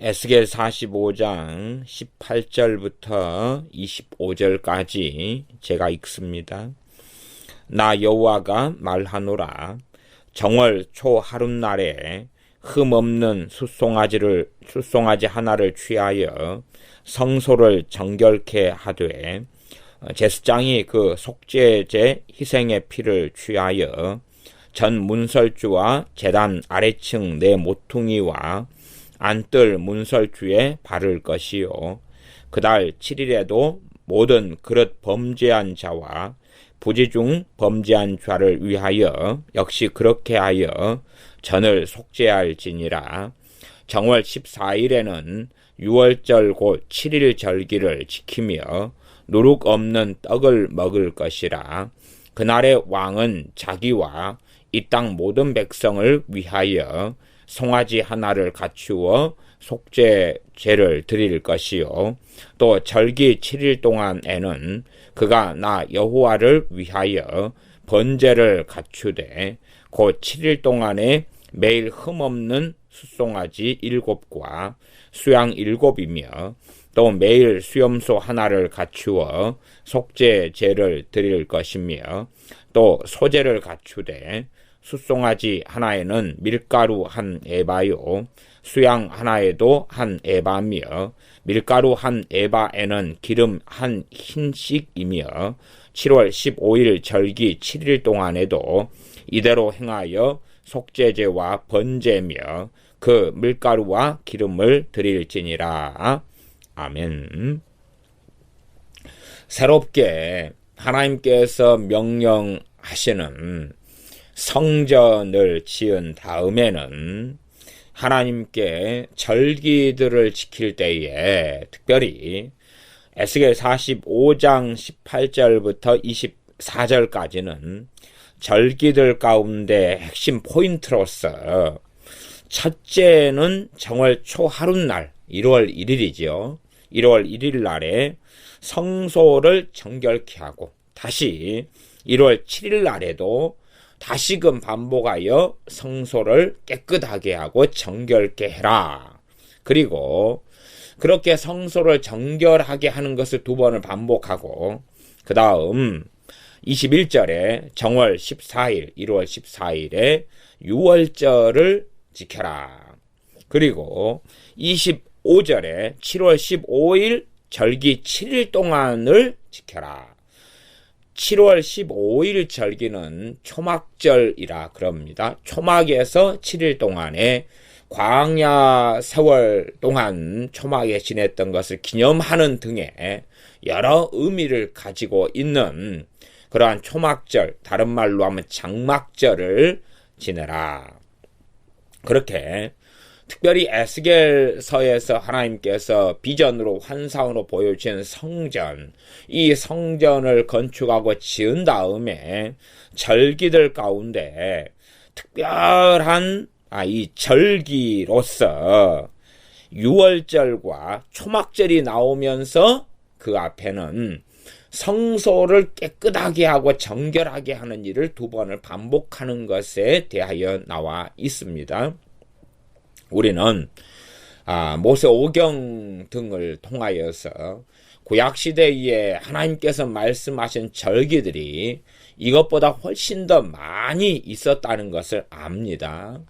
에스겔 45장 18절부터 25절까지 제가 읽습니다. 나 여호와가 말하노라. 정월 초 하룻날에 흠없는 숫송아지 하나를 취하여 성소를 정결케 하되, 제사장이 그 속죄제 희생의 피를 취하여 전 문설주와 제단 아래층 네 모퉁이와 안뜰 문설주에 바를 것이요. 그달 7일에도 모든 그릇 범죄한 자와 부지 중 범죄한 자를 위하여 역시 그렇게 하여 전을 속죄할지니라. 정월 14일에는 유월절 곧 7일 절기를 지키며 누룩 없는 떡을 먹을 것이라. 그날에 왕은 자기와 이 땅 모든 백성을 위하여 송아지 하나를 갖추어 속죄제를 드릴 것이요. 또 절기 7일 동안에는 그가 나 여호와를 위하여 번제를 갖추되, 곧 7일 동안에 매일 흠없는 숫송아지 7과 수양 7이며 또 매일 수염소 하나를 갖추어 속죄제를 드릴 것이며, 또 소제를 갖추되 숫송아지 하나에는 밀가루 한 에바요, 수양 하나에도 한 에바며 밀가루 한 에바에는 기름 한 흰씩이며 7월 15일 절기 7일 동안에도 이대로 행하여 속죄제와 번제며 그 밀가루와 기름을 드릴지니라. 아멘. 새롭게 하나님께서 명령하시는 성전을 지은 다음에는 하나님께 절기들을 지킬 때에 특별히 에스겔 45장 18절부터 24절까지는 절기들 가운데 핵심 포인트로서, 첫째는 정월 초 하룻날 1월 1일이죠. 1월 1일 날에 성소를 정결케 하고, 다시 1월 7일 날에도 다시금 반복하여 성소를 깨끗하게 하고 정결케 해라. 그리고 그렇게 성소를 정결하게 하는 것을 2번을 반복하고, 그 다음 21절에 정월 14일 1월 14일에 유월절을 지켜라. 그리고 25절에 7월 15일 절기 7일 동안을 지켜라. 7월 15일 절기는 초막절이라 그럽니다. 초막에서 7일 동안에 광야 세월 동안 초막에 지냈던 것을 기념하는 등의 여러 의미를 가지고 있는 그러한 초막절, 다른 말로 하면 장막절을 지내라. 그렇게 특별히 에스겔서에서 하나님께서 비전으로 환상으로 보여주신 성전, 이 성전을 건축하고 지은 다음에 절기들 가운데 특별한 이 절기로서 유월절과 초막절이 나오면서 그 앞에는 성소를 깨끗하게 하고 정결하게 하는 일을 2번을 반복하는 것에 대하여 나와 있습니다. 우리는 모세오경 등을 통하여서 구약시대에 하나님께서 말씀하신 절기들이 이것보다 훨씬 더 많이 있었다는 것을 압니다.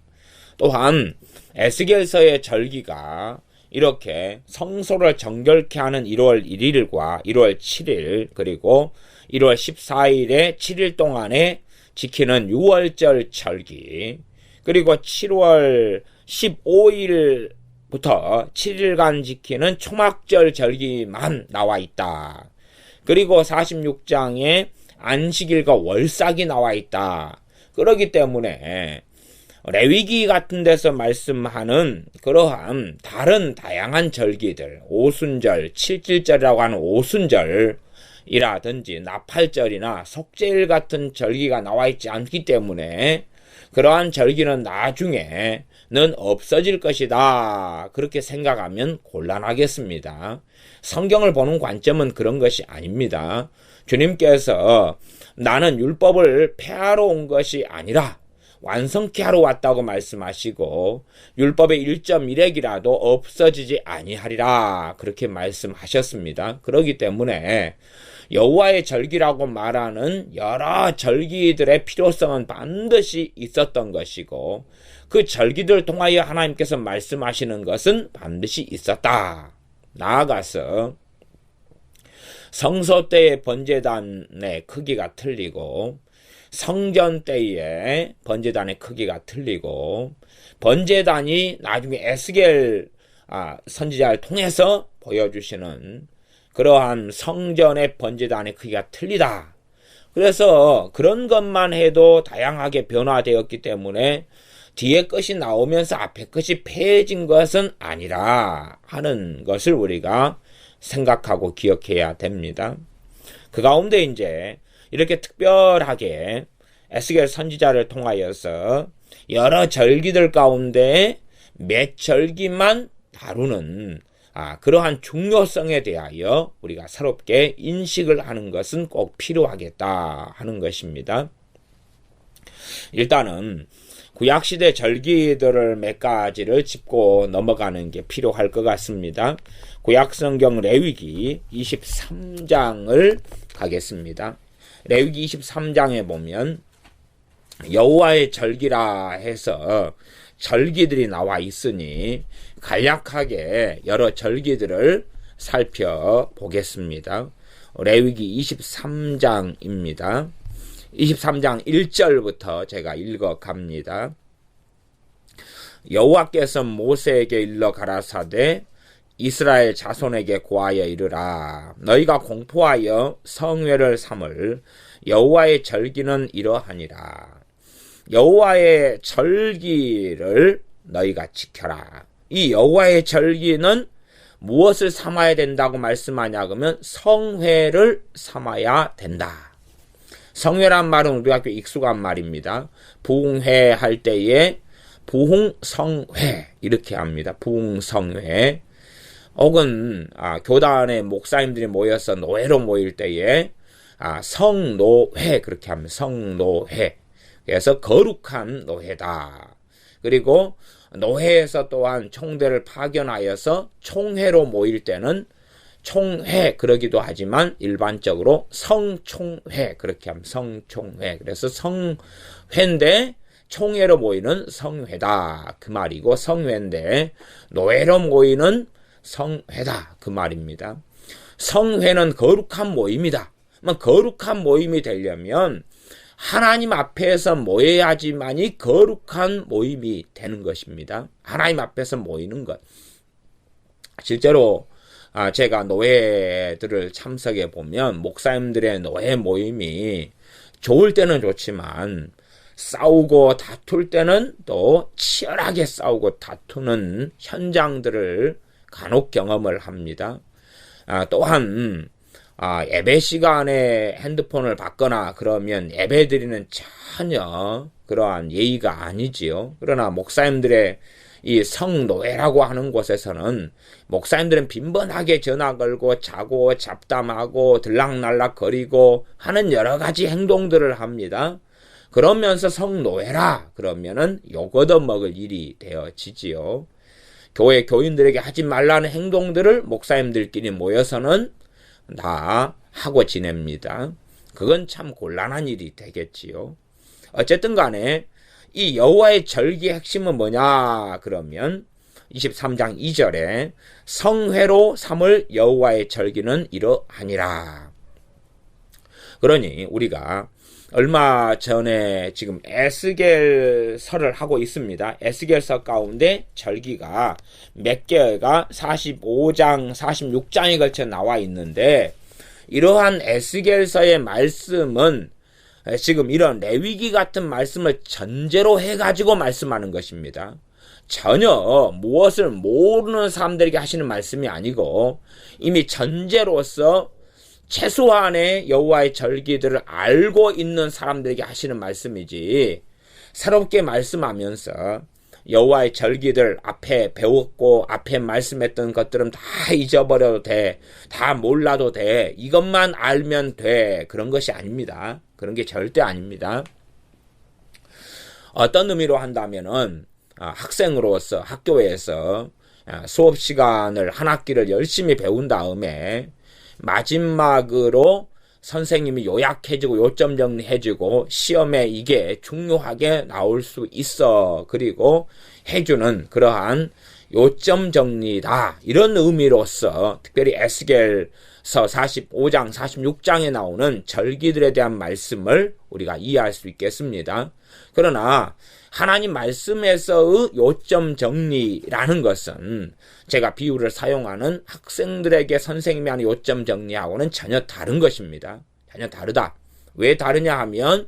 또한 에스겔서의 절기가 이렇게 성소를 정결케 하는 1월 1일과 1월 7일 그리고 1월 14일에 7일 동안에 지키는 유월절 절기, 그리고 7월 15일부터 7일간 지키는 초막절 절기만 나와 있다. 그리고 46장에 안식일과 월삭이 나와 있다. 그렇기 때문에 레위기 같은 데서 말씀하는 그러한 다른 다양한 절기들, 오순절, 칠칠절이라고 하는 오순절이라든지 나팔절이나 속죄일 같은 절기가 나와 있지 않기 때문에 그러한 절기는 나중에는 없어질 것이다. 그렇게 생각하면 곤란하겠습니다. 성경을 보는 관점은 그런 것이 아닙니다. 주님께서 나는 율법을 폐하러 온 것이 아니라 완성케 하러 왔다고 말씀하시고 율법의 1.1핵이라도 없어지지 아니하리라 그렇게 말씀하셨습니다. 그렇기 때문에 여호와의 절기라고 말하는 여러 절기들의 필요성은 반드시 있었던 것이고 그 절기들 통하여 하나님께서 말씀하시는 것은 반드시 있었다. 나아가서 성소 때의 번제단의 크기가 틀리고 성전 때의 번제단의 크기가 틀리고 번제단이 나중에 에스겔 선지자를 통해서 보여주시는 그러한 성전의 번제단의 크기가 틀리다. 그래서 그런 것만 해도 다양하게 변화되었기 때문에 뒤에 것이 나오면서 앞에 것이 폐해진 것은 아니라 하는 것을 우리가 생각하고 기억해야 됩니다. 그 가운데 이제 이렇게 특별하게 에스겔 선지자를 통하여서 여러 절기들 가운데 몇 절기만 다루는 그러한 중요성에 대하여 우리가 새롭게 인식을 하는 것은 꼭 필요하겠다 하는 것입니다. 일단은 구약시대 절기들을 몇 가지를 짚고 넘어가는 게 필요할 것 같습니다. 구약성경 레위기 23장을 가겠습니다. 레위기 23장에 보면 여호와의 절기라 해서 절기들이 나와 있으니 간략하게 여러 절기들을 살펴보겠습니다. 레위기 23장입니다. 23장 1절부터 제가 읽어갑니다. 여호와께서 모세에게 일러 가라사대 이스라엘 자손에게 고하여 이르라. 너희가 공포하여 성회를 삼을 여호와의 절기는 이러하니라. 여호와의 절기를 너희가 지켜라. 이 여호와의 절기는 무엇을 삼아야 된다고 말씀하냐 그러면 성회를 삼아야 된다. 성회란 말은 우리가 꽤 익숙한 말입니다. 부흥회 할 때에 부흥성회 이렇게 합니다. 부흥성회. 혹은 교단의 목사님들이 모여서 노회로 모일 때에 성노회 그렇게 합니다. 성노회. 그래서 거룩한 노회다. 그리고 노회에서 또한 총대를 파견하여서 총회로 모일 때는 총회 그러기도 하지만 일반적으로 성총회 그렇게 하면 성총회. 그래서 성회인데 총회로 모이는 성회다 그 말이고 성회인데 노회로 모이는 성회다 그 말입니다. 성회는 거룩한 모임이다. 거룩한 모임이 되려면 하나님 앞에서 모여야지만이 거룩한 모임이 되는 것입니다. 하나님 앞에서 모이는 것. 실제로 제가 노회들을 참석해 보면 목사님들의 노회 모임이 좋을 때는 좋지만 싸우고 다툴 때는 또 치열하게 싸우고 다투는 현장들을 간혹 경험을 합니다. 또한 예배 시간에 핸드폰을 받거나 그러면 예배드리는 전혀 그러한 예의가 아니지요. 그러나 목사님들의 이 성노회라고 하는 곳에서는 목사님들은 빈번하게 전화 걸고 자고 잡담하고 들락날락 거리고 하는 여러 가지 행동들을 합니다. 그러면서 성노회라 그러면은 욕 얻어먹을 일이 되어지지요. 교회 교인들에게 하지 말라는 행동들을 목사님들끼리 모여서는 다 하고 지냅니다. 그건 참 곤란한 일이 되겠지요. 어쨌든 간에 이 여호와의 절기의 핵심은 뭐냐 그러면 23장 2절에 성회로 삼을 여호와의 절기는 이러하니라. 그러니 우리가 얼마 전에 지금 에스겔서를 하고 있습니다. 에스겔서 가운데 절기가 몇 개가 45장, 46장에 걸쳐 나와 있는데 이러한 에스겔서의 말씀은 지금 이런 레위기 같은 말씀을 전제로 해가지고 말씀하는 것입니다. 전혀 무엇을 모르는 사람들에게 하시는 말씀이 아니고 이미 전제로서 최소한의 여호와의 절기들을 알고 있는 사람들에게 하시는 말씀이지 새롭게 말씀하면서 여호와의 절기들 앞에 배웠고 앞에 말씀했던 것들은 다 잊어버려도 돼, 다 몰라도 돼, 이것만 알면 돼, 그런 것이 아닙니다. 그런 게 절대 아닙니다. 어떤 의미로 한다면은 학생으로서 학교에서 수업 시간을 한 학기를 열심히 배운 다음에 마지막으로 선생님이 요약해주고 요점 정리해주고 시험에 이게 중요하게 나올 수 있어. 그리고 해주는 그러한 요점 정리다. 이런 의미로서 특별히 에스겔서 45장, 46장에 나오는 절기들에 대한 말씀을 우리가 이해할 수 있겠습니다. 그러나 하나님 말씀에서의 요점 정리라는 것은 제가 비유를 사용하는 학생들에게 선생님이 하는 요점 정리하고는 전혀 다른 것입니다. 전혀 다르다. 왜 다르냐 하면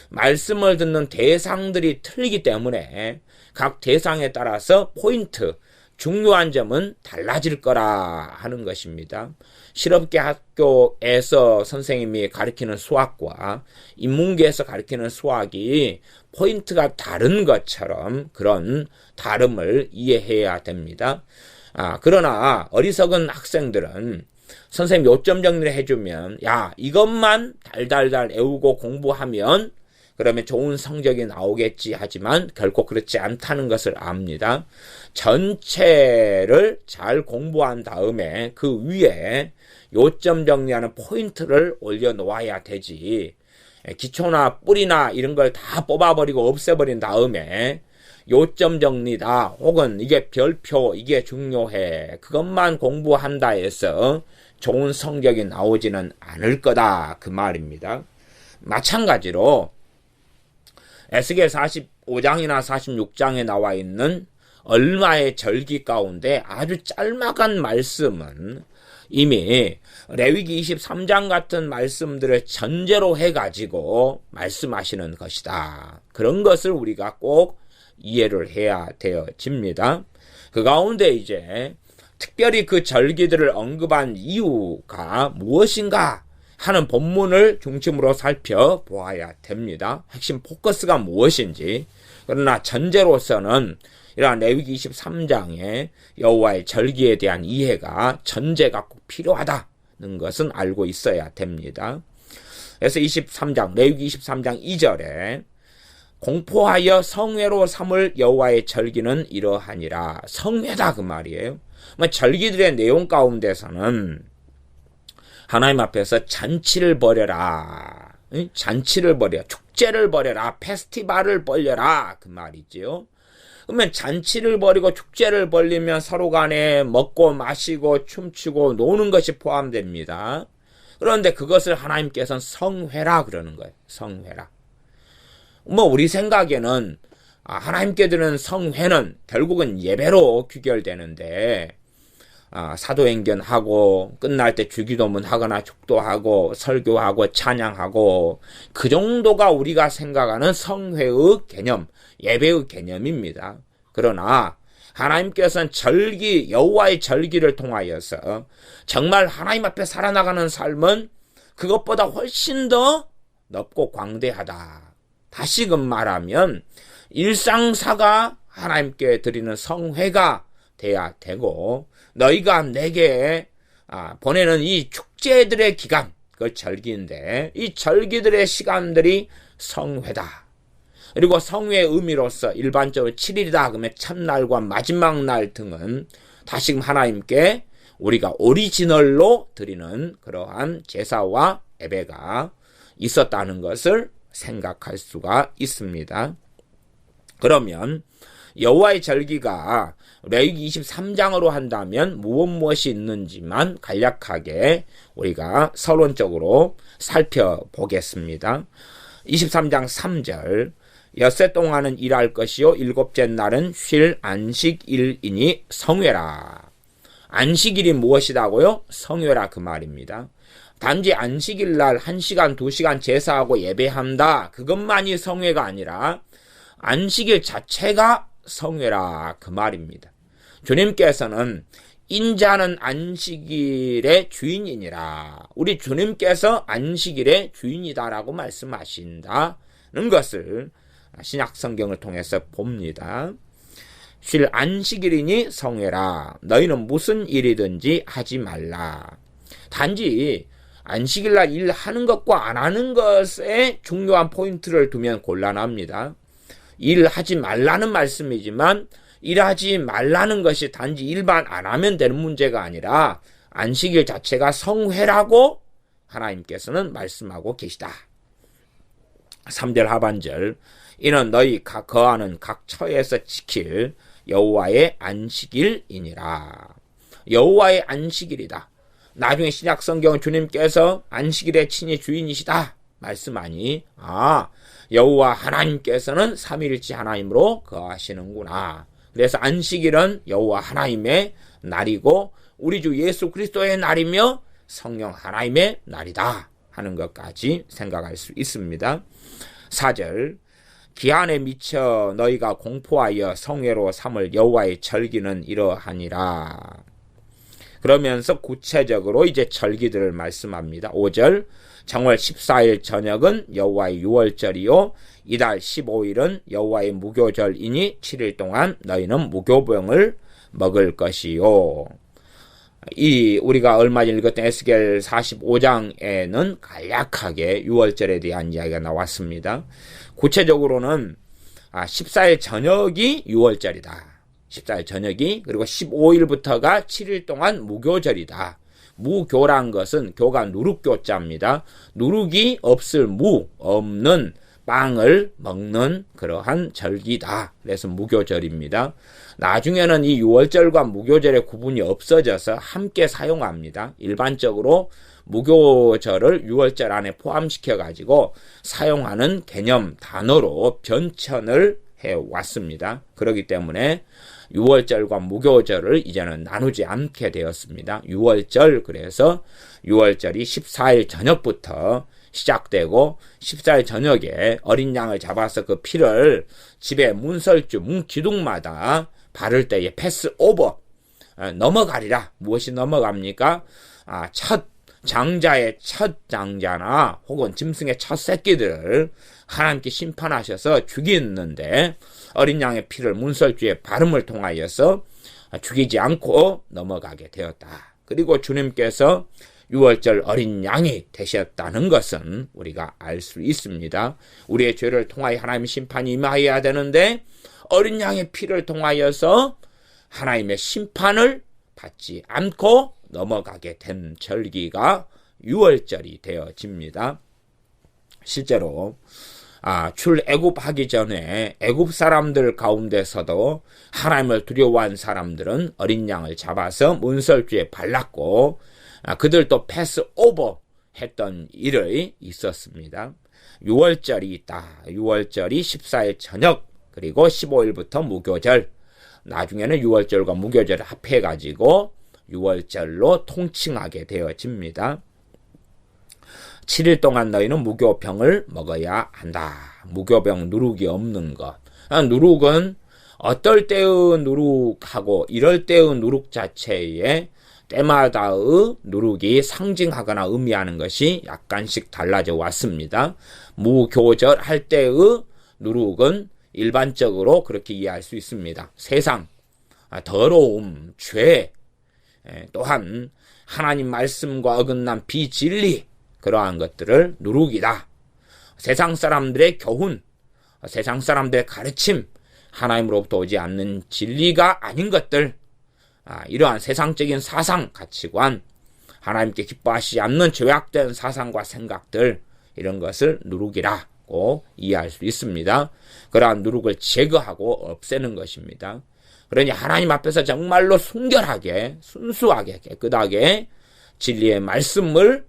말씀을 듣는 대상들이 틀리기 때문에 각 대상에 따라서 포인트, 중요한 점은 달라질 거라 하는 것입니다. 실업계 학교에서 선생님이 가르치는 수학과 인문계에서 가르치는 수학이 포인트가 다른 것처럼 그런 다름을 이해해야 됩니다. 그러나 어리석은 학생들은 선생님 요점 정리를 해주면 이것만 달달달 외우고 공부하면 그러면 좋은 성적이 나오겠지 하지만 결코 그렇지 않다는 것을 압니다. 전체를 잘 공부한 다음에 그 위에 요점 정리하는 포인트를 올려놓아야 되지, 기초나 뿌리나 이런 걸 다 뽑아버리고 없애버린 다음에 요점 정리다 혹은 이게 별표 이게 중요해 그것만 공부한다 해서 좋은 성적이 나오지는 않을 거다 그 말입니다. 마찬가지로 에스겔 45장이나 46장에 나와 있는 얼마의 절기 가운데 아주 짤막한 말씀은 이미 레위기 23장 같은 말씀들을 전제로 해가지고 말씀하시는 것이다. 그런 것을 우리가 꼭 이해를 해야 되어집니다. 그 가운데 이제 특별히 그 절기들을 언급한 이유가 무엇인가 하는 본문을 중심으로 살펴보아야 됩니다. 핵심 포커스가 무엇인지. 그러나 전제로서는 이러한 레위기 23장의 여호와의 절기에 대한 이해가 전제가 꼭 필요하다는 것은 알고 있어야 됩니다. 그래서 23장 레위기 23장 2절에 공포하여 성회로 삼을 여호와의 절기는 이러하니라. 성회다 그 말이에요. 절기들의 내용 가운데서는 하나님 앞에서 잔치를 벌여라, 잔치를 벌여, 축제를 벌여라, 페스티벌을 벌여라 그 말이지요. 그러면 잔치를 벌이고 축제를 벌리면 서로 간에 먹고 마시고 춤추고 노는 것이 포함됩니다. 그런데 그것을 하나님께서는 성회라 그러는 거예요. 성회라. 우리 생각에는 하나님께 드는 성회는 결국은 예배로 귀결되는데 사도행전하고 끝날 때 주기도문 하거나 축도하고 설교하고 찬양하고 그 정도가 우리가 생각하는 성회의 개념, 예배의 개념입니다. 그러나 하나님께서는 절기, 여호와의 절기를 통하여서 정말 하나님 앞에 살아나가는 삶은 그것보다 훨씬 더 넓고 광대하다. 다시금 말하면 일상사가 하나님께 드리는 성회가 돼야 되고 너희가 내게 보내는 이 축제들의 기간, 그걸 절기인데 이 절기들의 시간들이 성회다. 그리고 성회의 의미로서 일반적으로 7일이다 그러면 첫날과 마지막 날 등은 다시금 하나님께 우리가 오리지널로 드리는 그러한 제사와 예배가 있었다는 것을 생각할 수가 있습니다. 그러면 여호와의 절기가 레위기 23장으로 한다면 무엇이 있는지만 간략하게 우리가 서론적으로 살펴보겠습니다. 23장 3절 엿새 동안은 일할 것이요 일곱째 날은 쉴 안식일이니 성회라. 안식일이 무엇이라고요? 성회라 그 말입니다. 단지 안식일 날 1시간 2시간 제사하고 예배한다 그것만이 성회가 아니라 안식일 자체가 성회라 그 말입니다. 주님께서는 인자는 안식일의 주인이니라. 우리 주님께서 안식일의 주인이다라고 말씀하신다는 것을 신약 성경을 통해서 봅니다. 쉴 안식일이니 성회라. 너희는 무슨 일이든지 하지 말라. 단지 안식일날 일하는 것과 안 하는 것에 중요한 포인트를 두면 곤란합니다. 일하지 말라는 말씀이지만 일하지 말라는 것이 단지 일반 안 하면 되는 문제가 아니라 안식일 자체가 성회라고 하나님께서는 말씀하고 계시다. 3절 하반절 이는 너희 거하는 각 처에서 지킬 여호와의 안식일이니라. 여호와의 안식일이다. 나중에 신약 성경은 주님께서 안식일의 친히 주인이시다 말씀하니 여호와 하나님께서는 삼위일체 하나님으로 거하시는구나. 그래서 안식일은 여호와 하나님의 날이고 우리 주 예수 그리스도의 날이며 성령 하나님의 날이다 하는 것까지 생각할 수 있습니다. 4절 기한에 미쳐 너희가 공포하여 성회로 삼을 여호와의 절기는 이러하니라. 그러면서 구체적으로 이제 절기들을 말씀합니다. 5절 정월 14일 저녁은 여호와의 유월절이요 이달 15일은 여호와의 무교절이니 7일 동안 너희는 무교병을 먹을 것이요. 우리가 얼마 전에 읽었던 에스겔 45장에는 간략하게 유월절에 대한 이야기가 나왔습니다. 구체적으로는 14일 저녁이 유월절이다. 14일 저녁이 그리고 15일부터가 7일 동안 무교절이다. 무교란 것은 교가 누룩교자입니다. 누룩이 없을 없는 빵을 먹는 그러한 절기다. 그래서 무교절입니다. 나중에는 이 유월절과 무교절의 구분이 없어져서 함께 사용합니다. 일반적으로 무교절을 유월절 안에 포함시켜가지고 사용하는 개념 단어로 변천을 해왔습니다. 그렇기 때문에 유월절과 무교절을 이제는 나누지 않게 되었습니다. 유월절, 그래서 유월절이 14일 저녁부터 시작되고 14일 저녁에 어린 양을 잡아서 그 피를 집에 문설주, 문기둥마다 바를 때에 패스오버 넘어가리라. 무엇이 넘어갑니까? 첫 장자의 첫 장자나 혹은 짐승의 첫 새끼들을 하나님께 심판하셔서 죽이는데 어린 양의 피를 문설주에 바름을 통하여서 죽이지 않고 넘어가게 되었다. 그리고 주님께서 유월절 어린 양이 되셨다는 것은 우리가 알 수 있습니다. 우리의 죄를 통하여 하나님의 심판이 임하여야 되는데 어린 양의 피를 통하여서 하나님의 심판을 받지 않고 넘어가게 된 절기가 유월절이 되어집니다. 실제로 출애굽하기 전에 애굽 사람들 가운데서도 하나님을 두려워한 사람들은 어린 양을 잡아서 문설주에 발랐고 그들도 패스오버 했던 일이 있었습니다. 유월절이 있다. 유월절이 14일 저녁 그리고 15일부터 무교절, 나중에는 유월절과 무교절을 합해가지고 유월절로 통칭하게 되어집니다. 7일 동안 너희는 무교병을 먹어야 한다. 무교병 누룩이 없는 것. 누룩은 어떨 때의 누룩하고 이럴 때의 누룩 자체에 때마다의 누룩이 상징하거나 의미하는 것이 약간씩 달라져 왔습니다. 무교절 할 때의 누룩은 일반적으로 그렇게 이해할 수 있습니다. 세상, 더러움, 죄, 또한 하나님 말씀과 어긋난 비진리, 그러한 것들을 누룩이다. 세상 사람들의 교훈, 세상 사람들의 가르침, 하나님으로부터 오지 않는 진리가 아닌 것들, 이러한 세상적인 사상, 가치관, 하나님께 기뻐하시지 않는 죄악된 사상과 생각들, 이런 것을 누룩이라고 이해할 수 있습니다. 그러한 누룩을 제거하고 없애는 것입니다. 그러니 하나님 앞에서 정말로 순결하게, 순수하게, 깨끗하게 진리의 말씀을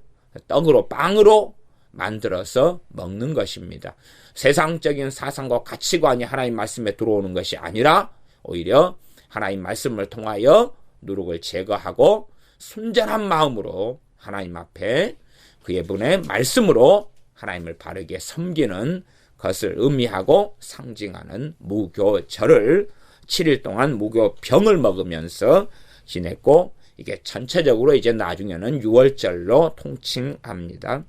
떡으로, 빵으로 만들어서 먹는 것입니다. 세상적인 사상과 가치관이 하나님 말씀에 들어오는 것이 아니라 오히려 하나님 말씀을 통하여 누룩을 제거하고 순전한 마음으로 하나님 앞에 그의 분의 말씀으로 하나님을 바르게 섬기는 것을 의미하고 상징하는 무교절을 7일 동안 무교병을 먹으면서 지냈고, 이게 전체적으로 이제 나중에는 유월절로 통칭합니다.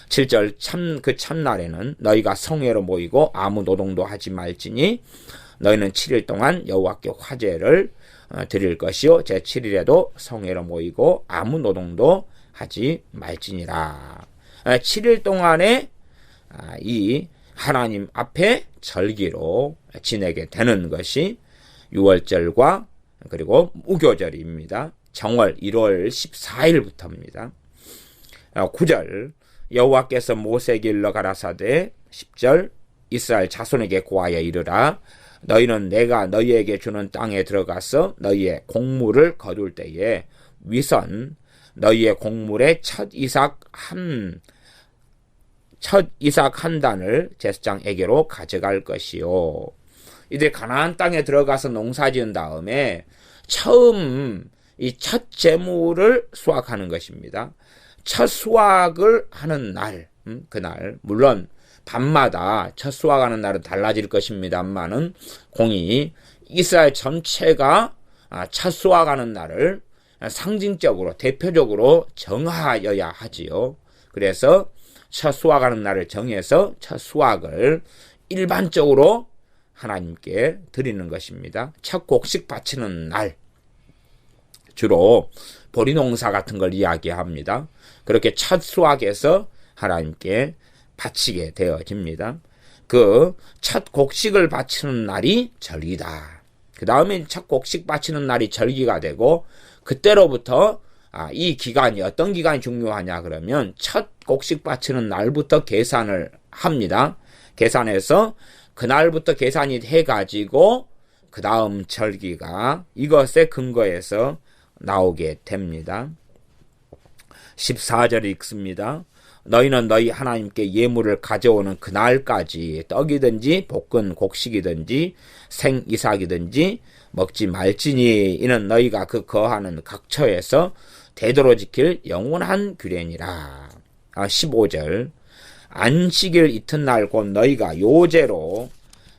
7절 그 첫날에는 너희가 성회로 모이고 아무 노동도 하지 말지니 너희는 7일 동안 여호와께 화제를 드릴 것이요 제7일에도 성회로 모이고 아무 노동도 하지 말지니라. 7일 동안에 이 하나님 앞에 절기로 지내게 되는 것이 유월절과 그리고 무교절입니다. 정월 1월 14일부터입니다. 9절 여호와께서 모세에게 일러 가라사대 10절 이스라엘 자손에게 고하여 이르라 너희는 내가 너희에게 주는 땅에 들어가서 너희의 곡물을 거둘 때에 위선 너희의 곡물의 첫 이삭 한 단을 제사장에게로 가져갈 것이요. 이들 가나안 땅에 들어가서 농사 지은 다음에 처음 이 첫 제물을 수확하는 것입니다. 첫 수확을 하는 날, 그날 물론 밤마다 첫 수확하는 날은 달라질 것입니다만은 공이 이스라엘 전체가 첫 수확하는 날을 상징적으로 대표적으로 정하여야 하지요. 그래서 첫 수확하는 날을 정해서 첫 수확을 일반적으로 하나님께 드리는 것입니다. 첫 곡식 바치는 날 주로 보리농사 같은 걸 이야기합니다. 그렇게 첫 수확해서 하나님께 바치게 되어집니다. 그 첫 곡식을 바치는 날이 절기다. 그 다음에 첫 곡식 바치는 날이 절기가 되고 그때로부터 이 기간이 어떤 기간이 중요하냐 그러면 첫 곡식 바치는 날부터 계산을 합니다. 계산해서 그날부터 계산이 해가지고 그 다음 절기가 이것에 근거해서 나오게 됩니다. 14절 읽습니다. 너희는 너희 하나님께 예물을 가져오는 그날까지 떡이든지 볶은 곡식이든지 생이삭이든지 먹지 말지니 이는 너희가 그 거하는 각처에서 대대로 지킬 영원한 규례니라. 15절 안식일 이튿날 곧 너희가 요제로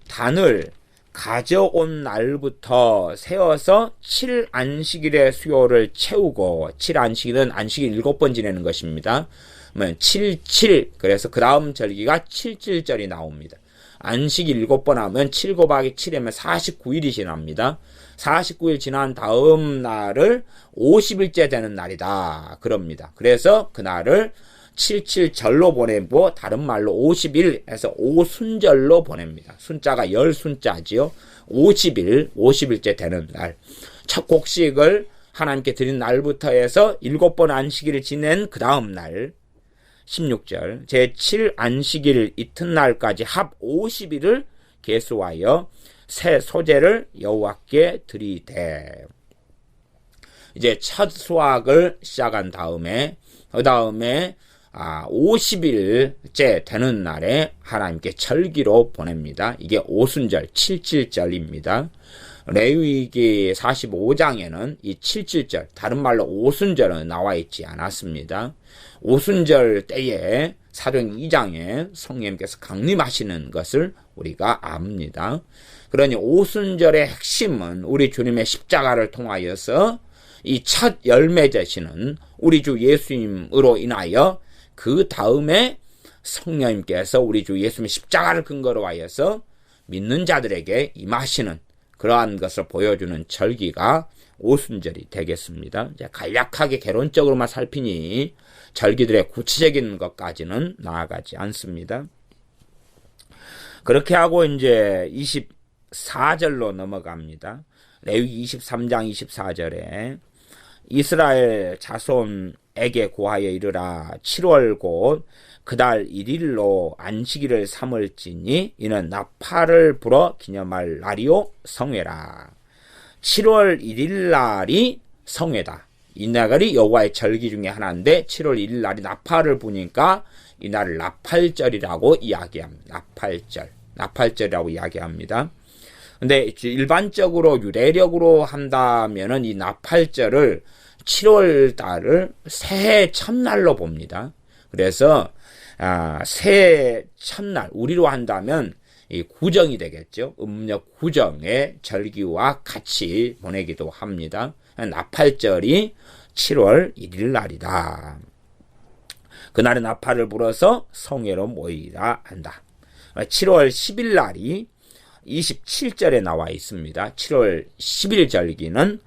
단을 가져온 날부터 세어서 7안식일의 수요를 채우고 7안식일은 안식일 7번 지내는 것입니다. 7, 그래서 그 다음 절기가 7.7절이 나옵니다. 안식일 7번 하면 7 곱하기 7이면 49일이 지납니다. 49일 지난 다음 날을 50일째 되는 날이다. 그럽니다. 그래서 그날을 7.7절로 보내고 다른 말로 50일에서 오순절로 보냅니다. 순자가 10순자지요. 50일째 되는 날. 첫 곡식을 하나님께 드린 날부터 해서 7번 안식일을 지낸 그 다음 날 16절 제7안식일 이튿날까지 합 50일을 계수하여 새 소재를 여호와께 드리되 이제 첫 수확을 시작한 다음에 그 다음에 50일째 되는 날에 하나님께 절기로 보냅니다. 이게 오순절 7.7절입니다. 레위기 45장에는 이 7.7절 다른 말로 오순절은 나와 있지 않았습니다. 오순절 때에 사도행 2장에 성령님께서 강림하시는 것을 우리가 압니다. 그러니 오순절의 핵심은 우리 주님의 십자가를 통하여서 이 첫 열매 되시는 우리 주 예수님으로 인하여 그 다음에 성령님께서 우리 주 예수님의 십자가를 근거로 하여서 믿는 자들에게 임하시는 그러한 것을 보여주는 절기가 오순절이 되겠습니다. 간략하게 개론적으로만 살피니 절기들의 구체적인 것까지는 나아가지 않습니다. 그렇게 하고 이제 24절로 넘어갑니다. 레위기 23장 24절에 이스라엘 자손에게 고하여 이르라 7월 곧 그달 1일로 안식일을 삼을지니 이는 나팔을 불어 기념할 날이요 성회라. 7월 1일 날이 성회다. 이 날이 여호와의 절기 중에 하나인데 7월 1일 날이 나팔을 부니까 이 날을 나팔절이라고 이야기합니다. 나팔절이라고 이야기합니다. 근데 일반적으로 유래력으로 한다면은 이 나팔절을 7월 달을 새해 첫날로 봅니다. 그래서 새해 첫날 우리로 한다면 이 구정이 되겠죠. 음력 구정의 절기와 같이 보내기도 합니다. 나팔절이 7월 1일 날이다. 그날에 나팔을 불어서 성회로 모이라 한다. 7월 10일 날이 27절에 나와 있습니다. 7월 10일 절기는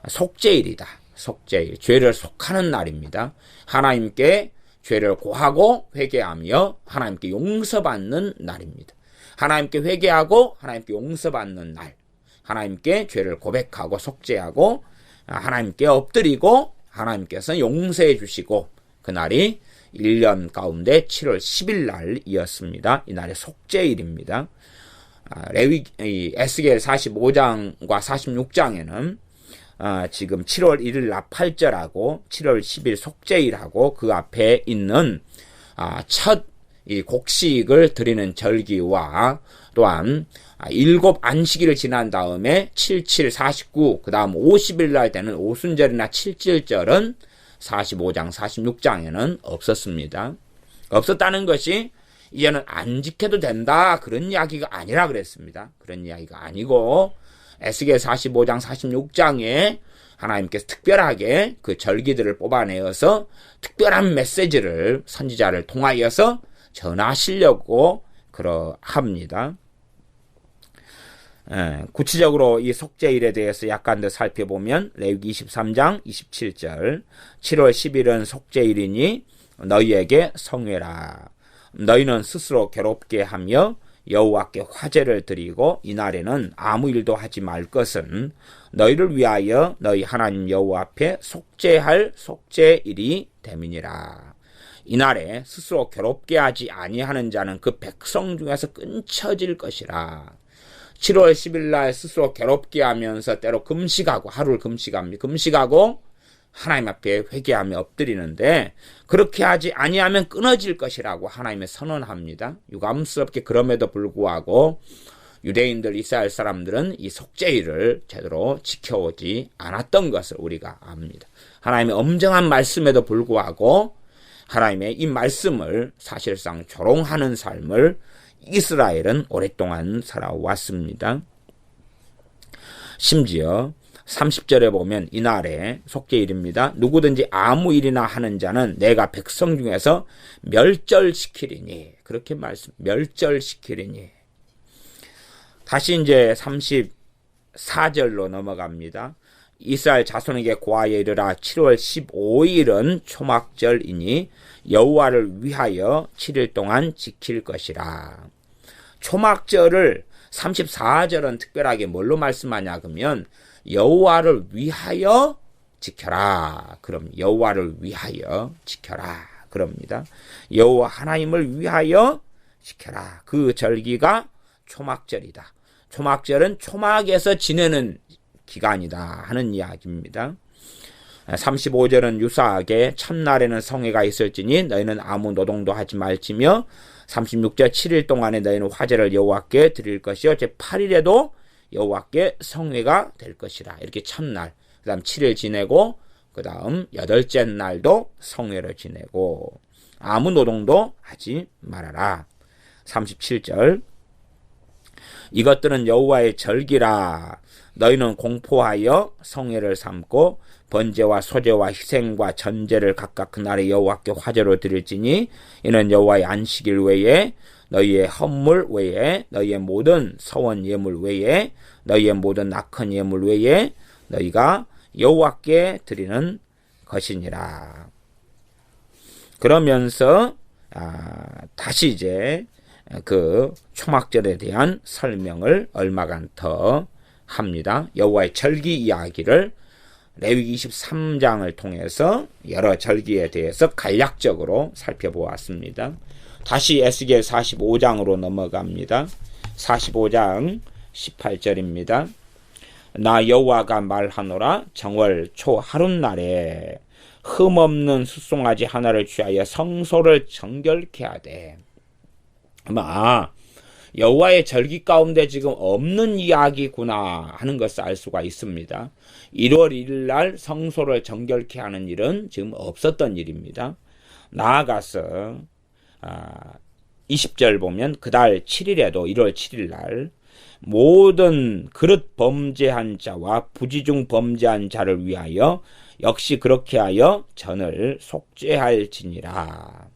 속죄일이다. 속죄일, 죄를 속하는 날입니다. 하나님께 죄를 고하고 회개하며 하나님께 용서받는 날입니다. 하나님께 회개하고 하나님께 용서받는 날, 하나님께 죄를 고백하고 속죄하고 하나님께 엎드리고 하나님께서 용서해 주시고, 그날이 1년 가운데 7월 10일 날이었습니다. 이 날의 속죄일입니다. 에스겔 45장과 46장에는 지금 7월 1일 날 8절하고 7월 10일 속죄일하고 그 앞에 있는 첫 이 곡식을 드리는 절기와 또한 7 안식일을 지난 다음에 77, 49, 그 다음 50일 날 되는 오순절이나 칠칠절은 45장, 46장에는 없었습니다. 없었다는 것이 이제는 안 지켜도 된다, 그런 이야기가 아니라 그랬습니다. 그런 이야기가 아니고 에스겔 45장, 46장에 하나님께서 특별하게 그 절기들을 뽑아내어서 특별한 메시지를 선지자를 통하여서 전하시려고 그러합니다. 구체적으로 이 속죄일에 대해서 약간 더 살펴보면 레위기 23장 27절 7월 10일은 속죄일이니 너희에게 성회라. 너희는 스스로 괴롭게 하며 여호와께 화제를 드리고 이날에는 아무 일도 하지 말 것은 너희를 위하여 너희 하나님 여호와 앞에 속죄할 속죄일이 됨이니라. 이날에 스스로 괴롭게 하지 아니하는 자는 그 백성 중에서 끊쳐질 것이라. 7월 10일 날 스스로 괴롭게 하면서 때로 금식하고 하루를 금식하고 하나님 앞에 회개하며 엎드리는데 그렇게 하지 아니하면 끊어질 것이라고 하나님의 선언합니다. 유감스럽게 그럼에도 불구하고 유대인들 이스라엘 사람들은 이 속죄일을 제대로 지켜오지 않았던 것을 우리가 압니다. 하나님의 엄정한 말씀에도 불구하고 하나님의 이 말씀을 사실상 조롱하는 삶을 이스라엘은 오랫동안 살아왔습니다. 심지어 30절에 보면 이날에 속죄일입니다. 누구든지 아무 일이나 하는 자는 내가 백성 중에서 멸절시키리니, 그렇게 멸절시키리니. 다시 이제 34절로 넘어갑니다. 이스라엘 자손에게 고하여 이르라. 7월 15일은 초막절이니 여호와를 위하여 7일 동안 지킬 것이라. 초막절을 34절은 특별하게 뭘로 말씀하냐 그러면 여호와를 위하여 지켜라. 그럼 여호와를 위하여 지켜라. 그럽니다. 여호와 하나님을 위하여 지켜라. 그 절기가 초막절이다. 초막절은 초막에서 지내는 기간이다 하는 이야기입니다. 35절은 유사하게 첫날에는 성회가 있을지니 너희는 아무 노동도 하지 말지며 36절 7일 동안에 너희는 화제를 여호와께 드릴 것이요 제 8일에도 여호와께 성회가 될 것이라. 이렇게 첫날, 그 다음 7일 지내고 그 다음 8째 날도 성회를 지내고 아무 노동도 하지 말아라. 37절 이것들은 여호와의 절기라. 너희는 공포하여 성회를 삼고 번제와 소제와 희생과 전제를 각각 그날의 여호와께 화제로 드릴지니 이는 여호와의 안식일 외에 너희의 헌물 외에 너희의 모든 서원 예물 외에 너희의 모든 낙헌 예물 외에 너희가 여호와께 드리는 것이니라. 그러면서 다시 이제 그 초막절에 대한 설명을 얼마간 더 합니다. 여호와의 절기 이야기를 레위기 23장을 통해서 여러 절기에 대해서 간략적으로 살펴보았습니다. 다시 에스겔 45장으로 넘어갑니다. 45장 18절입니다. 나 여호와가 말하노라. 정월 초 하룻날에 흠없는 숫송아지 하나를 취하여 성소를 정결케 하되. 아마 여호와의 절기 가운데 지금 없는 이야기구나 하는 것을 알 수가 있습니다. 1월 1일 날 성소를 정결케 하는 일은 지금 없었던 일입니다. 나아가서 20절 보면 그달 7일에도 1월 7일 날 모든 그릇 범죄한 자와 부지중 범죄한 자를 위하여 역시 그렇게 하여 전을 속죄할지니라.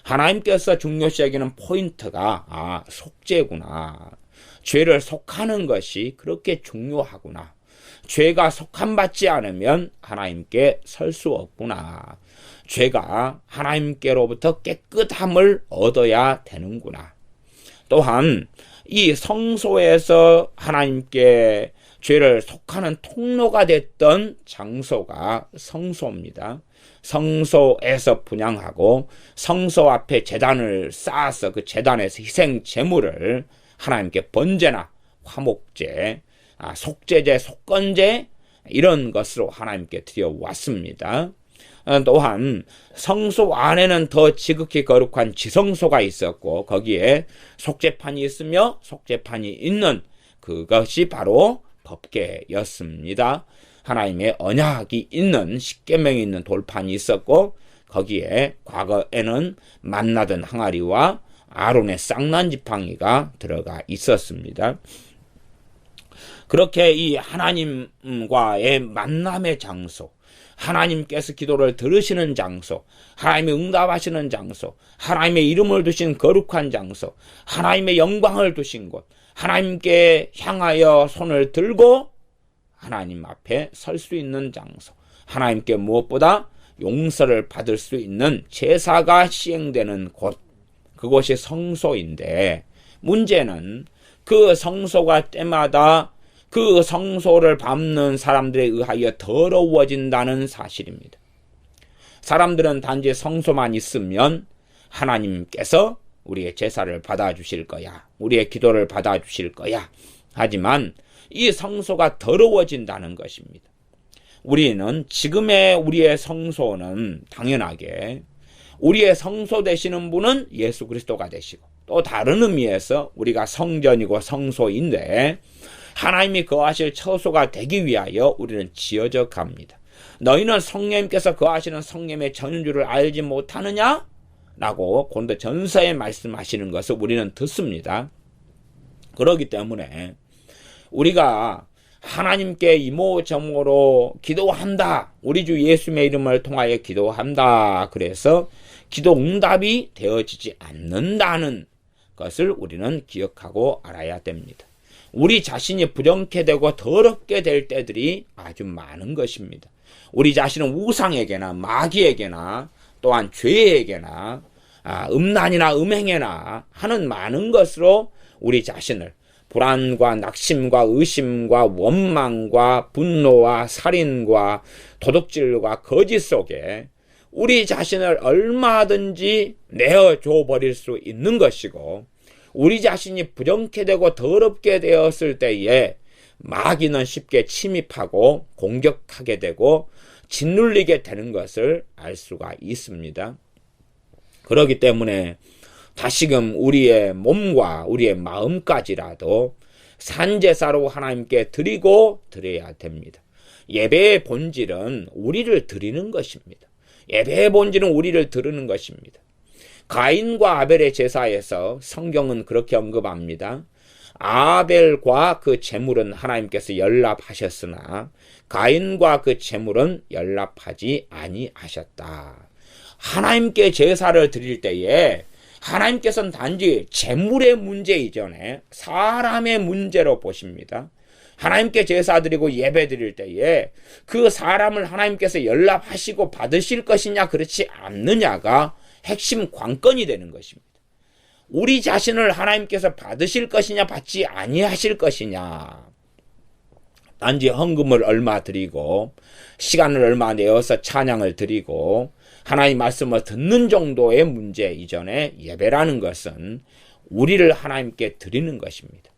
하나님께서 중요시 여기는 포인트가 속죄구나. 죄를 속하는 것이 그렇게 중요하구나. 죄가 속함받지 않으면 하나님께 설 수 없구나. 죄가 하나님께로부터 깨끗함을 얻어야 되는구나. 또한 이 성소에서 하나님께 죄를 속하는 통로가 됐던 장소가 성소입니다. 성소에서 분향하고 성소 앞에 제단을 쌓아서 그 제단에서 희생 제물을 하나님께 번제나 화목제, 속죄제, 속건제 이런 것으로 하나님께 드려왔습니다. 또한 성소 안에는 더 지극히 거룩한 지성소가 있었고 거기에 속죄판이 있으며 속죄판이 있는 그것이 바로 법궤였습니다. 하나님의 언약이 있는 십계명이 있는 돌판이 있었고 거기에 과거에는 만나던 항아리와 아론의 쌍난지팡이가 들어가 있었습니다. 그렇게 이 하나님과의 만남의 장소, 하나님께서 기도를 들으시는 장소, 하나님의 응답하시는 장소, 하나님의 이름을 두신 거룩한 장소, 하나님의 영광을 두신 곳, 하나님께 향하여 손을 들고 하나님 앞에 설 수 있는 장소, 하나님께 무엇보다 용서를 받을 수 있는 제사가 시행되는 곳, 그곳이 성소인데 문제는 그 성소가 때마다 그 성소를 밟는 사람들에 의하여 더러워진다는 사실입니다. 사람들은 단지 성소만 있으면 하나님께서 우리의 제사를 받아주실 거야, 우리의 기도를 받아주실 거야. 하지만 이 성소가 더러워진다는 것입니다. 우리는 지금의 우리의 성소는 당연하게 우리의 성소 되시는 분은 예수 그리스도가 되시고 또 다른 의미에서 우리가 성전이고 성소인데 하나님이 거하실 처소가 되기 위하여 우리는 지어져 갑니다. 너희는 성령님께서 거하시는 성령의 전유를 알지 못하느냐? 라고 고린도 전서에 말씀하시는 것을 우리는 듣습니다. 그렇기 때문에 우리가 하나님께 이모저모로 기도한다, 우리 주 예수님의 이름을 통하여 기도한다, 그래서 기도 응답이 되어지지 않는다는 것을 우리는 기억하고 알아야 됩니다. 우리 자신이 부정케 되고 더럽게 될 때들이 아주 많은 것입니다. 우리 자신은 우상에게나 마귀에게나 또한 죄에게나 음란이나 음행에나 하는 많은 것으로 우리 자신을 불안과 낙심과 의심과 원망과 분노와 살인과 도둑질과 거짓 속에 우리 자신을 얼마든지 내어줘 버릴 수 있는 것이고, 우리 자신이 부정케 되고 더럽게 되었을 때에 마귀는 쉽게 침입하고 공격하게 되고 짓눌리게 되는 것을 알 수가 있습니다. 그렇기 때문에 다시금 우리의 몸과 우리의 마음까지라도 산제사로 하나님께 드리고 드려야 됩니다. 예배의 본질은 우리를 드리는 것입니다. 예배의 본질은 우리를 드리는 것입니다. 가인과 아벨의 제사에서 성경은 그렇게 언급합니다. 아벨과 그 제물은 하나님께서 연락하셨으나 가인과 그 제물은 연락하지 아니하셨다. 하나님께 제사를 드릴 때에 하나님께서는 단지 제물의 문제 이전에 사람의 문제로 보십니다. 하나님께 제사 드리고 예배 드릴 때에 그 사람을 하나님께서 연락하시고 받으실 것이냐 그렇지 않느냐가 핵심 관건이 되는 것입니다. 우리 자신을 하나님께서 받으실 것이냐 받지 아니하실 것이냐, 단지 헌금을 얼마 드리고 시간을 얼마 내어서 찬양을 드리고 하나님 말씀을 듣는 정도의 문제 이전에 예배라는 것은 우리를 하나님께 드리는 것입니다.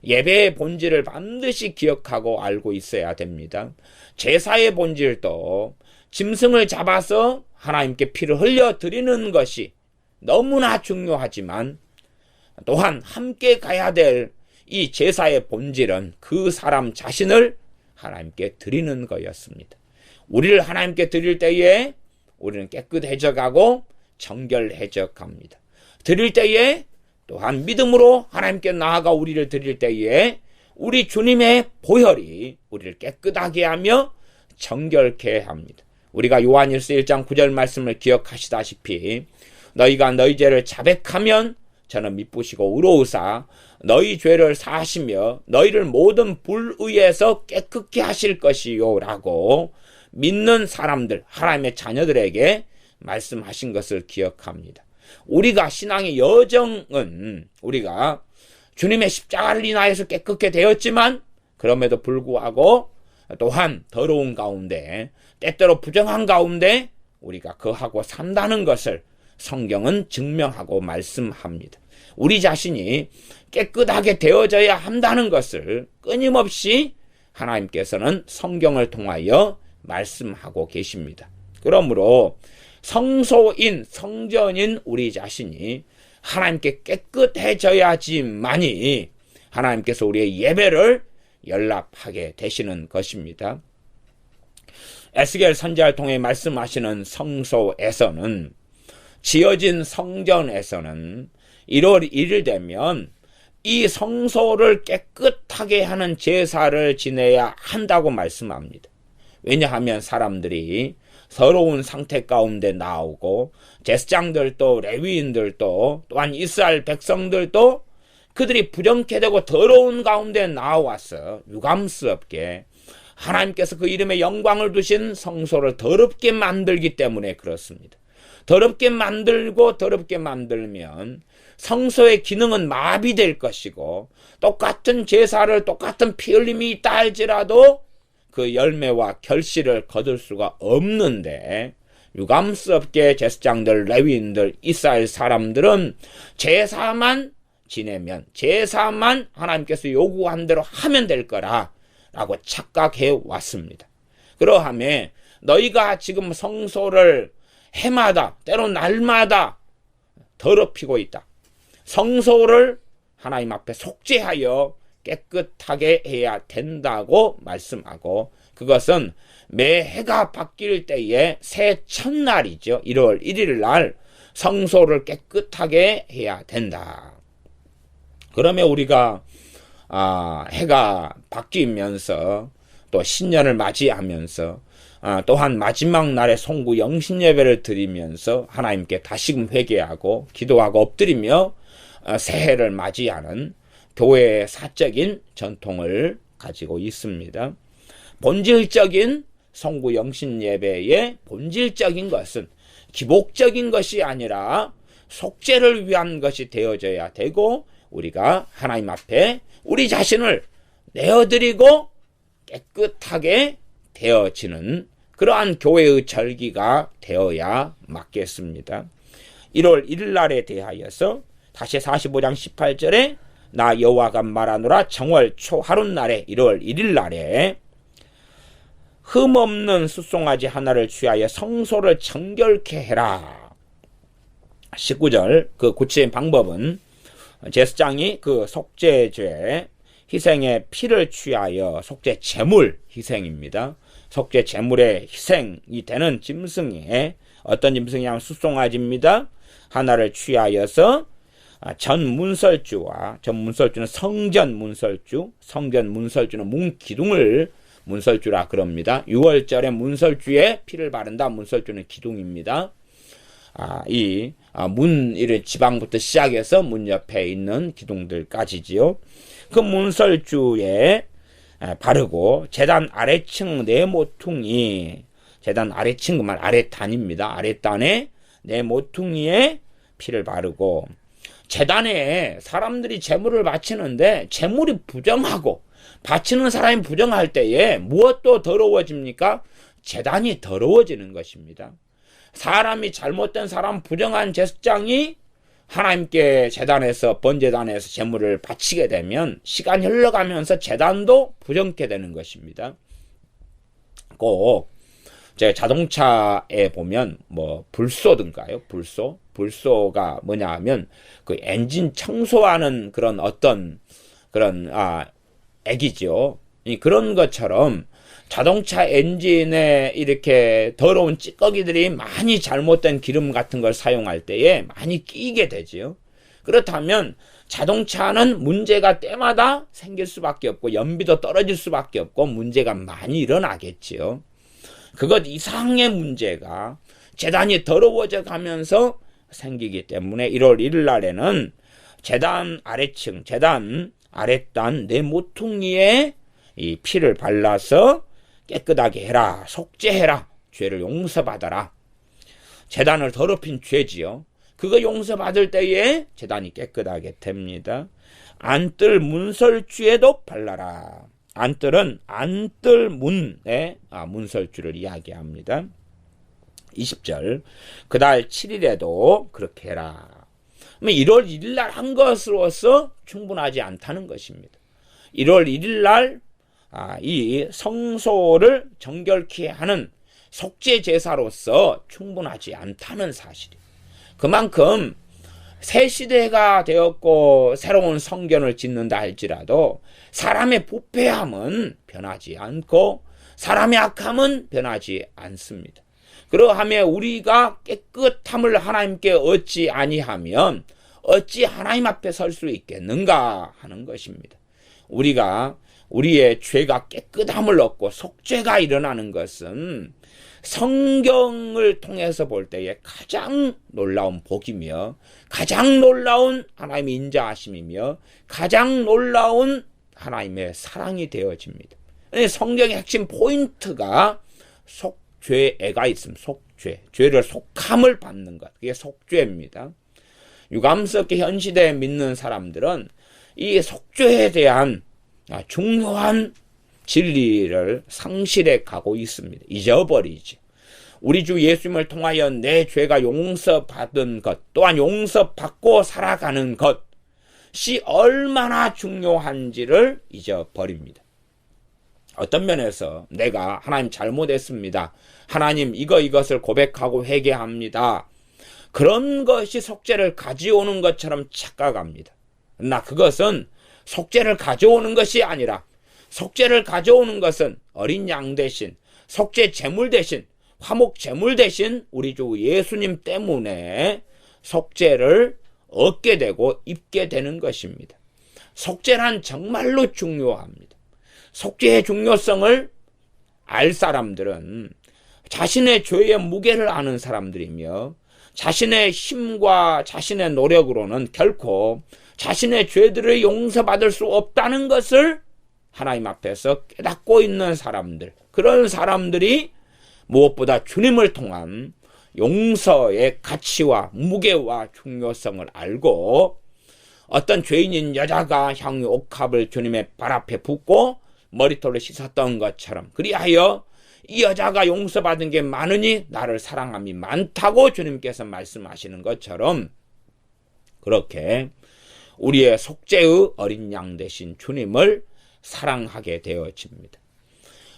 예배의 본질을 반드시 기억하고 알고 있어야 됩니다. 제사의 본질도 짐승을 잡아서 하나님께 피를 흘려 드리는 것이 너무나 중요하지만 또한 함께 가야 될 이 제사의 본질은 그 사람 자신을 하나님께 드리는 거였습니다. 우리를 하나님께 드릴 때에 우리는 깨끗해져 가고 정결해져 갑니다. 드릴 때에 또한 믿음으로 하나님께 나아가 우리를 드릴 때에 우리 주님의 보혈이 우리를 깨끗하게 하며 정결케 합니다. 우리가 요한일서 1장 9절 말씀을 기억하시다시피 너희가 너희 죄를 자백하면 저는 미쁘시고 의로우사 너희 죄를 사하시며 너희를 모든 불의에서 깨끗게 하실 것이요 라고 믿는 사람들, 하나님의 자녀들에게 말씀하신 것을 기억합니다. 우리가 신앙의 여정은 우리가 주님의 십자가를 인하여서 깨끗게 되었지만 그럼에도 불구하고 또한 더러운 가운데 때때로 부정한 가운데 우리가 거하고 산다는 것을 성경은 증명하고 말씀합니다. 우리 자신이 깨끗하게 되어져야 한다는 것을 끊임없이 하나님께서는 성경을 통하여 말씀하고 계십니다. 그러므로 성소인 성전인 우리 자신이 하나님께 깨끗해져야지만이 하나님께서 우리의 예배를 연락하게 되시는 것입니다. 에스겔 선지자를 통해 말씀하시는 성소에서는 지어진 성전에서는 1월 1일 되면 이 성소를 깨끗하게 하는 제사를 지내야 한다고 말씀합니다. 왜냐하면 사람들이 더러운 상태 가운데 나오고 제사장들도 레위인들도 또한 이스라엘 백성들도 그들이 부정케 되고 더러운 가운데 나와서 유감스럽게 하나님께서 그 이름에 영광을 두신 성소를 더럽게 만들기 때문에 그렇습니다. 더럽게 만들고 더럽게 만들면 성소의 기능은 마비될 것이고 똑같은 제사를 똑같은 피 흘림이 있다 할지라도 그 열매와 결실을 거둘 수가 없는데 유감스럽게 제사장들, 레위인들, 이스라엘 사람들은 제사만 지내면 제사만 하나님께서 요구한 대로 하면 될 거라라고 착각해 왔습니다. 그러하면 너희가 지금 성소를 해마다 때로 날마다 더럽히고 있다. 성소를 하나님 앞에 속죄하여 깨끗하게 해야 된다고 말씀하고 그것은 매해가 바뀔 때에 새 첫날이죠. 1월 1일 날 성소를 깨끗하게 해야 된다. 그러면 우리가 해가 바뀌면서 또 신년을 맞이하면서 또한 마지막 날에 송구 영신 예배를 드리면서 하나님께 다시금 회개하고 기도하고 엎드리며 새해를 맞이하는 교회의 사적인 전통을 가지고 있습니다. 본질적인 송구 영신 예배의 본질적인 것은 기복적인 것이 아니라 속죄를 위한 것이 되어져야 되고 우리가 하나님 앞에 우리 자신을 내어드리고 깨끗하게 되어지는 그러한 교회의 절기가 되어야 맞겠습니다. 1월 1일 날에 대하여서 다시 45장 18절에 나 여호와가 말하노라 정월 초하룻날에 1월 1일 날에 흠없는 숫송아지 하나를 취하여 성소를 정결케 해라. 19절 그 고치는 방법은 제사장이 그 속죄죄 희생의 피를 취하여 속죄 제물 희생입니다. 속죄 제물의 희생이 되는 짐승에 어떤 짐승이냐면 숫송아지입니다. 하나를 취하여서 전 문설주와 전 문설주는 성전 문설주는 문기둥을 문설주라 그럽니다. 6월절에 문설주에 피를 바른다. 문설주는 기둥입니다. 문 이런 지방부터 시작해서 문 옆에 있는 기둥들까지지요. 그 문설주에 바르고 제단 아래층 네 모퉁이 제단 아래층 그말 아래단입니다. 아래단에 네 모퉁이에 피를 바르고 제단에 사람들이 제물을 바치는데 제물이 부정하고 바치는 사람이 부정할 때에 무엇도 더러워집니까? 제단이 더러워지는 것입니다. 사람이 잘못된 사람 부정한 제사장이 하나님께 제단에서 번제단에서 제물을 바치게 되면 시간이 흘러가면서 제단도 부정케 되는 것입니다. 꼭 제가 자동차에 보면 불소든가요? 불소가 뭐냐 하면 그 엔진 청소하는 그런 어떤 그런 액이죠. 그런 것처럼 자동차 엔진에 이렇게 더러운 찌꺼기들이 많이 잘못된 기름 같은 걸 사용할 때에 많이 끼게 되지요. 그렇다면 자동차는 문제가 때마다 생길 수밖에 없고 연비도 떨어질 수밖에 없고 문제가 많이 일어나겠지요. 그것 이상의 문제가 제단이 더러워져 가면서 생기기 때문에 1월 1일 날에는 제단 아래층, 제단 아랫단 네 모퉁이에 이 피를 발라서 깨끗하게 해라, 속죄해라, 죄를 용서받아라. 제단을 더럽힌 죄지요. 그거 용서받을 때에 제단이 깨끗하게 됩니다. 안뜰 문설주에도 발라라. 안뜰은 안뜰 문의 문설주를 이야기합니다. 20절 그달 7일에도 그렇게 해라. 1월 1일 날 한 것으로서 충분하지 않다는 것입니다. 1월 1일 날 이 성소를 정결케 하는 속죄 제사로서 충분하지 않다는 사실이에요. 그만큼 새 시대가 되었고 새로운 성전을 짓는다 할지라도 사람의 부패함은 변하지 않고 사람의 악함은 변하지 않습니다. 그러하며 우리가 깨끗함을 하나님께 얻지 아니하면 어찌 하나님 앞에 설 수 있겠는가 하는 것입니다. 우리가 우리의 죄가 깨끗함을 얻고 속죄가 일어나는 것은 성경을 통해서 볼 때에 가장 놀라운 복이며 가장 놀라운 하나님의 인자하심이며 가장 놀라운 하나님의 사랑이 되어집니다. 성경의 핵심 포인트가 속죄가 있으면 속죄, 죄를 속함을 받는 것, 그게 속죄입니다. 유감스럽게 현 시대에 믿는 사람들은 이 속죄에 대한 중요한 진리를 상실해 가고 있습니다. 잊어버리지. 우리 주 예수님을 통하여 내 죄가 용서받은 것, 또한 용서받고 살아가는 것이 얼마나 중요한지를 잊어버립니다. 어떤 면에서 내가 하나님 잘못했습니다. 하나님 이것을 고백하고 회개합니다. 그런 것이 속죄를 가져오는 것처럼 착각합니다. 그러나 그것은 속죄를 가져오는 것이 아니라 속죄를 가져오는 것은 어린 양 대신 속죄 제물 대신 화목 제물 대신 우리 주 예수님 때문에 속죄를 얻게 되고 입게 되는 것입니다. 속죄란 정말로 중요합니다. 속죄의 중요성을 알 사람들은 자신의 죄의 무게를 아는 사람들이며 자신의 힘과 자신의 노력으로는 결코 자신의 죄들을 용서받을 수 없다는 것을 하나님 앞에서 깨닫고 있는 사람들, 그런 사람들이 무엇보다 주님을 통한 용서의 가치와 무게와 중요성을 알고 어떤 죄인인 여자가 향유 옥합을 주님의 발 앞에 붓고 머리털을 씻었던 것처럼 그리하여 이 여자가 용서받은 게 많으니 나를 사랑함이 많다고 주님께서 말씀하시는 것처럼 그렇게 우리의 속죄의 어린 양 되신 주님을 사랑하게 되어집니다.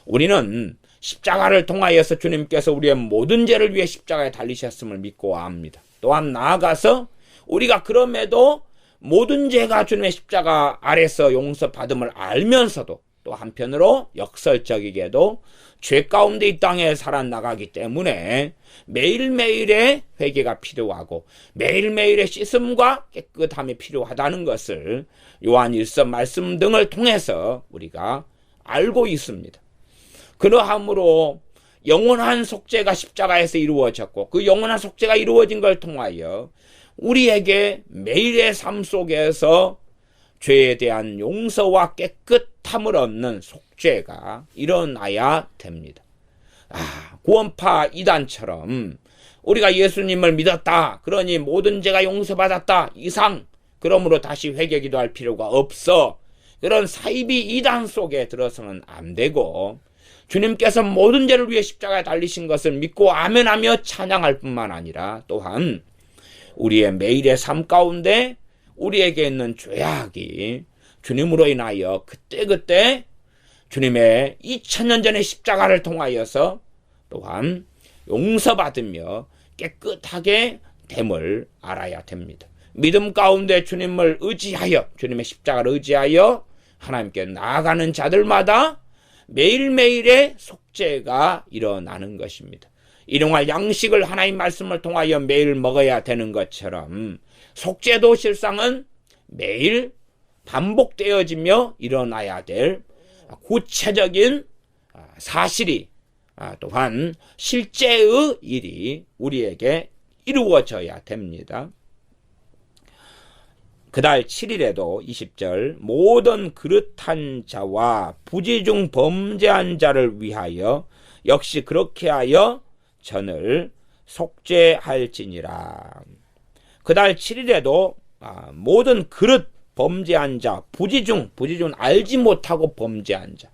우리는 십자가를 통하여서 주님께서 우리의 모든 죄를 위해 십자가에 달리셨음을 믿고 압니다. 또한 나아가서 우리가 그럼에도 모든 죄가 주님의 십자가 아래서 용서받음을 알면서도 또 한편으로 역설적이게도 죄 가운데 이 땅에 살아나가기 때문에 매일매일의 회개가 필요하고 매일매일의 씻음과 깨끗함이 필요하다는 것을 요한 1서 말씀 등을 통해서 우리가 알고 있습니다. 그러함으로 영원한 속죄가 십자가에서 이루어졌고 그 영원한 속죄가 이루어진 걸 통하여 우리에게 매일의 삶 속에서 죄에 대한 용서와 깨끗함을 얻는 속죄가 일어나야 됩니다. 구원파 이단처럼 우리가 예수님을 믿었다, 그러니 모든 죄가 용서받았다 이상, 그러므로 다시 회개 기도할 필요가 없어, 그런 사이비 이단 속에 들어서는 안 되고 주님께서 모든 죄를 위해 십자가에 달리신 것을 믿고 아멘하며 찬양할 뿐만 아니라 또한 우리의 매일의 삶 가운데 우리에게 있는 죄악이 주님으로 인하여 그때그때 주님의 2000년 전의 십자가를 통하여서 또한 용서받으며 깨끗하게 됨을 알아야 됩니다. 믿음 가운데 주님을 의지하여 주님의 십자가를 의지하여 하나님께 나아가는 자들마다 매일매일의 속죄가 일어나는 것입니다. 일용할 양식을 하나님 말씀을 통하여 매일 먹어야 되는 것처럼 속죄도 실상은 매일 반복되어지며 일어나야 될 구체적인 사실이 또한 실제의 일이 우리에게 이루어져야 됩니다. 그달 7일에도 20절 모든 그릇한 자와 부지 중 범죄한 자를 위하여 역시 그렇게 하여 전을 속죄할지니라. 그달 7일에도 모든 그릇 범죄한 자, 부지중 알지 못하고 범죄한 자,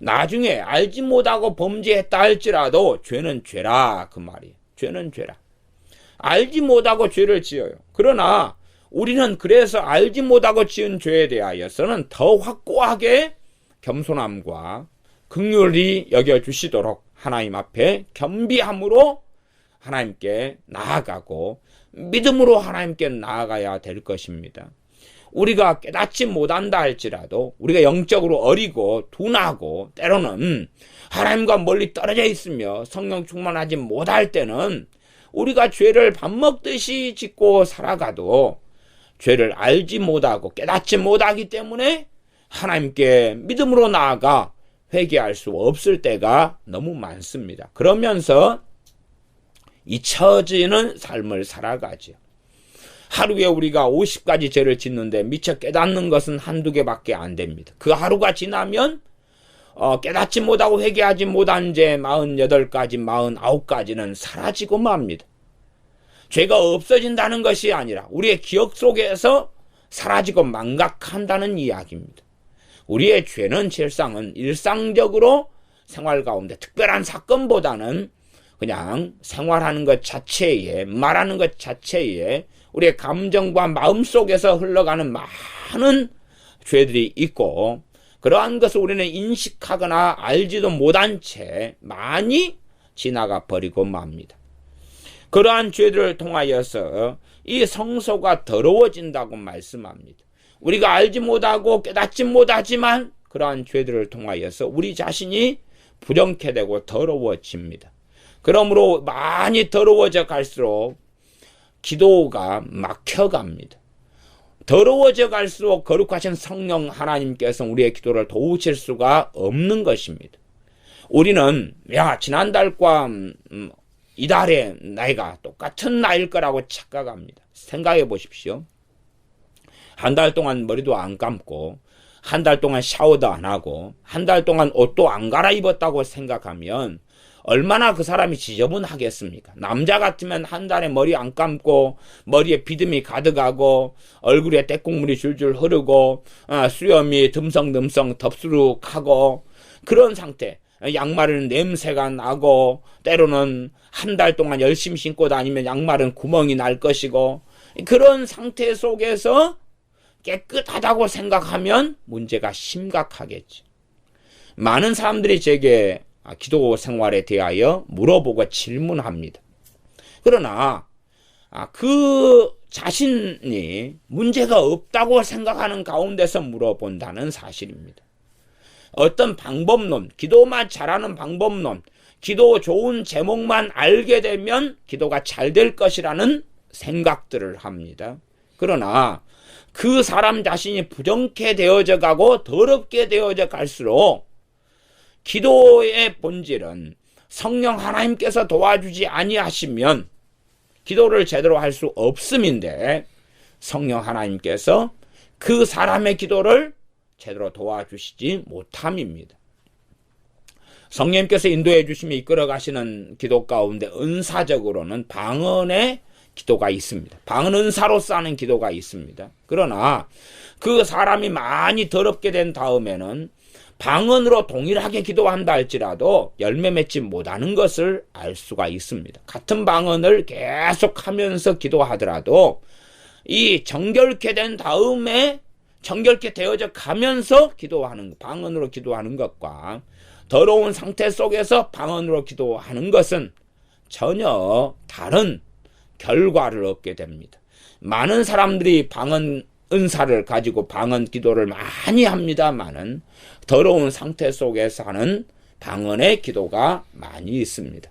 나중에 알지 못하고 범죄했다 할지라도 죄는 죄라, 그 말이에요. 죄는 죄라. 알지 못하고 죄를 지어요. 그러나 우리는 그래서 알지 못하고 지은 죄에 대하여서는 더 확고하게 겸손함과 긍휼히 여겨주시도록 하나님 앞에 겸비함으로 하나님께 나아가고 믿음으로 하나님께 나아가야 될 것입니다. 우리가 깨닫지 못한다 할지라도 우리가 영적으로 어리고 둔하고 때로는 하나님과 멀리 떨어져 있으며 성령 충만하지 못할 때는 우리가 죄를 밥 먹듯이 짓고 살아가도 죄를 알지 못하고 깨닫지 못하기 때문에 하나님께 믿음으로 나아가 회개할 수 없을 때가 너무 많습니다. 그러면서 잊혀지는 삶을 살아가죠. 하루에 우리가 50가지 죄를 짓는데 미처 깨닫는 것은 한두 개밖에 안 됩니다. 그 하루가 지나면 깨닫지 못하고 회개하지 못한 죄 48가지, 49가지는 사라지고 맙니다. 죄가 없어진다는 것이 아니라 우리의 기억 속에서 사라지고 망각한다는 이야기입니다. 우리의 죄는 실상은 일상적으로 생활 가운데 특별한 사건보다는 그냥 생활하는 것 자체에, 말하는 것 자체에 우리의 감정과 마음 속에서 흘러가는 많은 죄들이 있고, 그러한 것을 우리는 인식하거나 알지도 못한 채 많이 지나가 버리고 맙니다. 그러한 죄들을 통하여서 이 성소가 더러워진다고 말씀합니다. 우리가 알지 못하고 깨닫지 못하지만 그러한 죄들을 통하여서 우리 자신이 부정케 되고 더러워집니다. 그러므로 많이 더러워져 갈수록 기도가 막혀갑니다. 더러워져 갈수록 거룩하신 성령 하나님께서 우리의 기도를 도우실 수가 없는 것입니다. 우리는 지난달과 이달의 나이가 똑같은 나이일 거라고 착각합니다. 생각해 보십시오. 한 달 동안 머리도 안 감고 한 달 동안 샤워도 안 하고 한 달 동안 옷도 안 갈아입었다고 생각하면 얼마나 그 사람이 지저분하겠습니까? 남자 같으면 한 달에 머리 안 감고 머리에 비듬이 가득하고 얼굴에 때국물이 줄줄 흐르고 수염이 듬성듬성 덥수룩하고 그런 상태, 양말은 냄새가 나고 때로는 한 달 동안 열심히 신고 다니면 양말은 구멍이 날 것이고 그런 상태 속에서 깨끗하다고 생각하면 문제가 심각하겠죠. 많은 사람들이 제게 기도 생활에 대하여 물어보고 질문합니다. 그러나 그 자신이 문제가 없다고 생각하는 가운데서 물어본다는 사실입니다. 어떤 방법론, 기도만 잘하는 방법론, 기도 좋은 제목만 알게 되면 기도가 잘 될 것이라는 생각들을 합니다. 그러나 그 사람 자신이 부정케 되어져 가고 더럽게 되어져 갈수록 기도의 본질은 성령 하나님께서 도와주지 아니하시면 기도를 제대로 할 수 없음인데 성령 하나님께서 그 사람의 기도를 제대로 도와주시지 못함입니다. 성령님께서 인도해 주시며 이끌어 가시는 기도 가운데 은사적으로는 방언의 기도가 있습니다. 방언 은사로서 하는 기도가 있습니다. 그러나 그 사람이 많이 더럽게 된 다음에는 방언으로 동일하게 기도한다 할지라도 열매 맺지 못하는 것을 알 수가 있습니다. 같은 방언을 계속하면서 기도하더라도 이 정결케 된 다음에 정결케 되어져 가면서 기도하는 방언으로 기도하는 것과 더러운 상태 속에서 방언으로 기도하는 것은 전혀 다른 결과를 얻게 됩니다. 많은 사람들이 방언 은사를 가지고 방언 기도를 많이 합니다만은 더러운 상태 속에서 하는 방언의 기도가 많이 있습니다.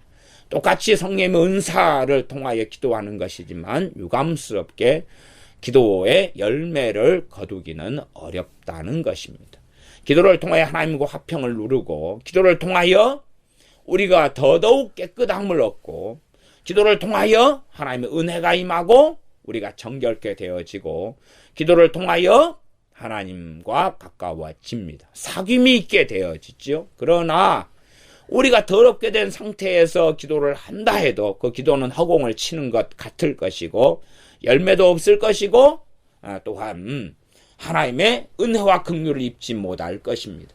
똑같이 성령의 은사를 통하여 기도하는 것이지만 유감스럽게 기도의 열매를 거두기는 어렵다는 것입니다. 기도를 통하여 하나님과 화평을 누르고 기도를 통하여 우리가 더더욱 깨끗함을 얻고 기도를 통하여 하나님의 은혜가 임하고 우리가 정결케 되어지고 기도를 통하여 하나님과 가까워집니다. 사귐이 있게 되어지죠. 그러나 우리가 더럽게 된 상태에서 기도를 한다 해도 그 기도는 허공을 치는 것 같을 것이고 열매도 없을 것이고 또한 하나님의 은혜와 긍휼을 입지 못할 것입니다.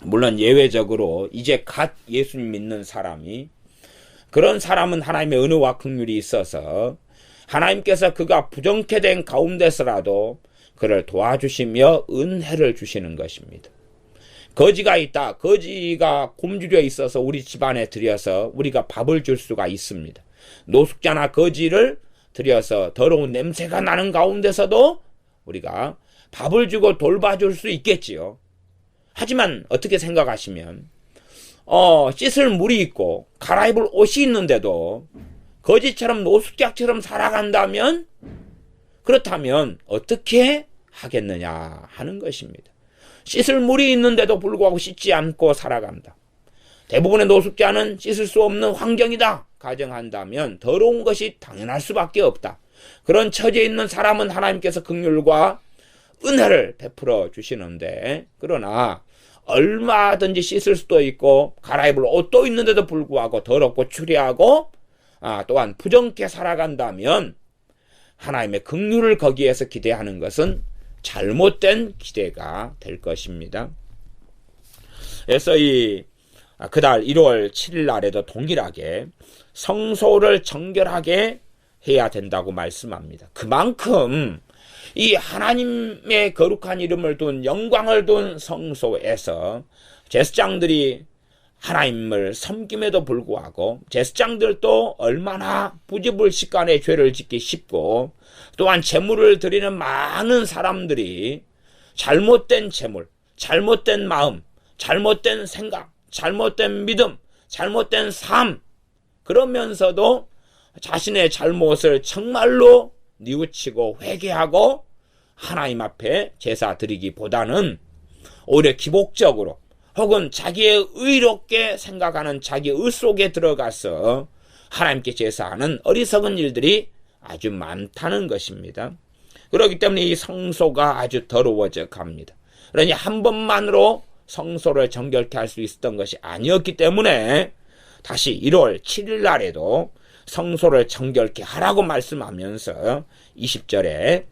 물론 예외적으로 이제 갓 예수님 믿는 사람이 그런 사람은 하나님의 은혜와 긍휼이 있어서 하나님께서 그가 부정케 된 가운데서라도 그를 도와주시며 은혜를 주시는 것입니다. 거지가 있다. 거지가 굶주려 있어서 우리 집안에 들여서 우리가 밥을 줄 수가 있습니다. 노숙자나 거지를 들여서 더러운 냄새가 나는 가운데서도 우리가 밥을 주고 돌봐줄 수 있겠지요. 하지만 어떻게 생각하시면 씻을 물이 있고 갈아입을 옷이 있는데도 거지처럼 노숙자처럼 살아간다면 그렇다면 어떻게 하겠느냐 하는 것입니다. 씻을 물이 있는데도 불구하고 씻지 않고 살아간다. 대부분의 노숙자는 씻을 수 없는 환경이다 가정한다면 더러운 것이 당연할 수밖에 없다. 그런 처지에 있는 사람은 하나님께서 긍휼과 은혜를 베풀어 주시는데 그러나 얼마든지 씻을 수도 있고 갈아입을 옷도 있는데도 불구하고 더럽고 추리하고 또한 부정케 살아간다면 하나님의 긍휼을 거기에서 기대하는 것은 잘못된 기대가 될 것입니다. 그래서 그달 1월 7일 날에도 동일하게 성소를 정결하게 해야 된다고 말씀합니다. 그만큼 이 하나님의 거룩한 이름을 둔 영광을 둔 성소에서 제사장들이 하나님을 섬김에도 불구하고 제사장들도 얼마나 부지불식간에 죄를 짓기 쉽고 또한 제물을 드리는 많은 사람들이 잘못된 제물, 잘못된 마음, 잘못된 생각, 잘못된 믿음, 잘못된 삶 그러면서도 자신의 잘못을 정말로 뉘우치고 회개하고 하나님 앞에 제사 드리기보다는 오히려 기복적으로 혹은 자기의 의롭게 생각하는 자기 의 속에 들어가서 하나님께 제사하는 어리석은 일들이 아주 많다는 것입니다. 그렇기 때문에 이 성소가 아주 더러워져 갑니다. 그러니 한 번만으로 성소를 정결케 할 수 있었던 것이 아니었기 때문에 다시 1월 7일 날에도 성소를 정결케 하라고 말씀하면서 20절에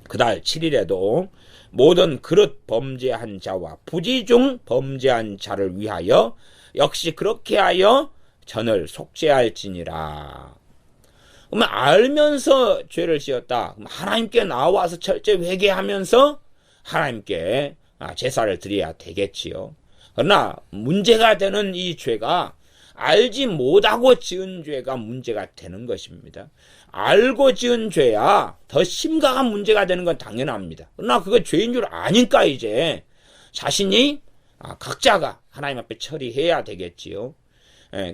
그달 7일에도 모든 그릇 범죄한 자와 부지 중 범죄한 자를 위하여 역시 그렇게 하여 전을 속죄할지니라. 그러면 알면서 죄를 지었다. 그럼 하나님께 나와서 철저히 회개하면서 하나님께 제사를 드려야 되겠지요. 그러나 문제가 되는 이 죄가 알지 못하고 지은 죄가 문제가 되는 것입니다. 알고 지은 죄야 더 심각한 문제가 되는 건 당연합니다. 그러나 그거 죄인 줄 아니까 이제 자신이 각자가 하나님 앞에 처리해야 되겠지요.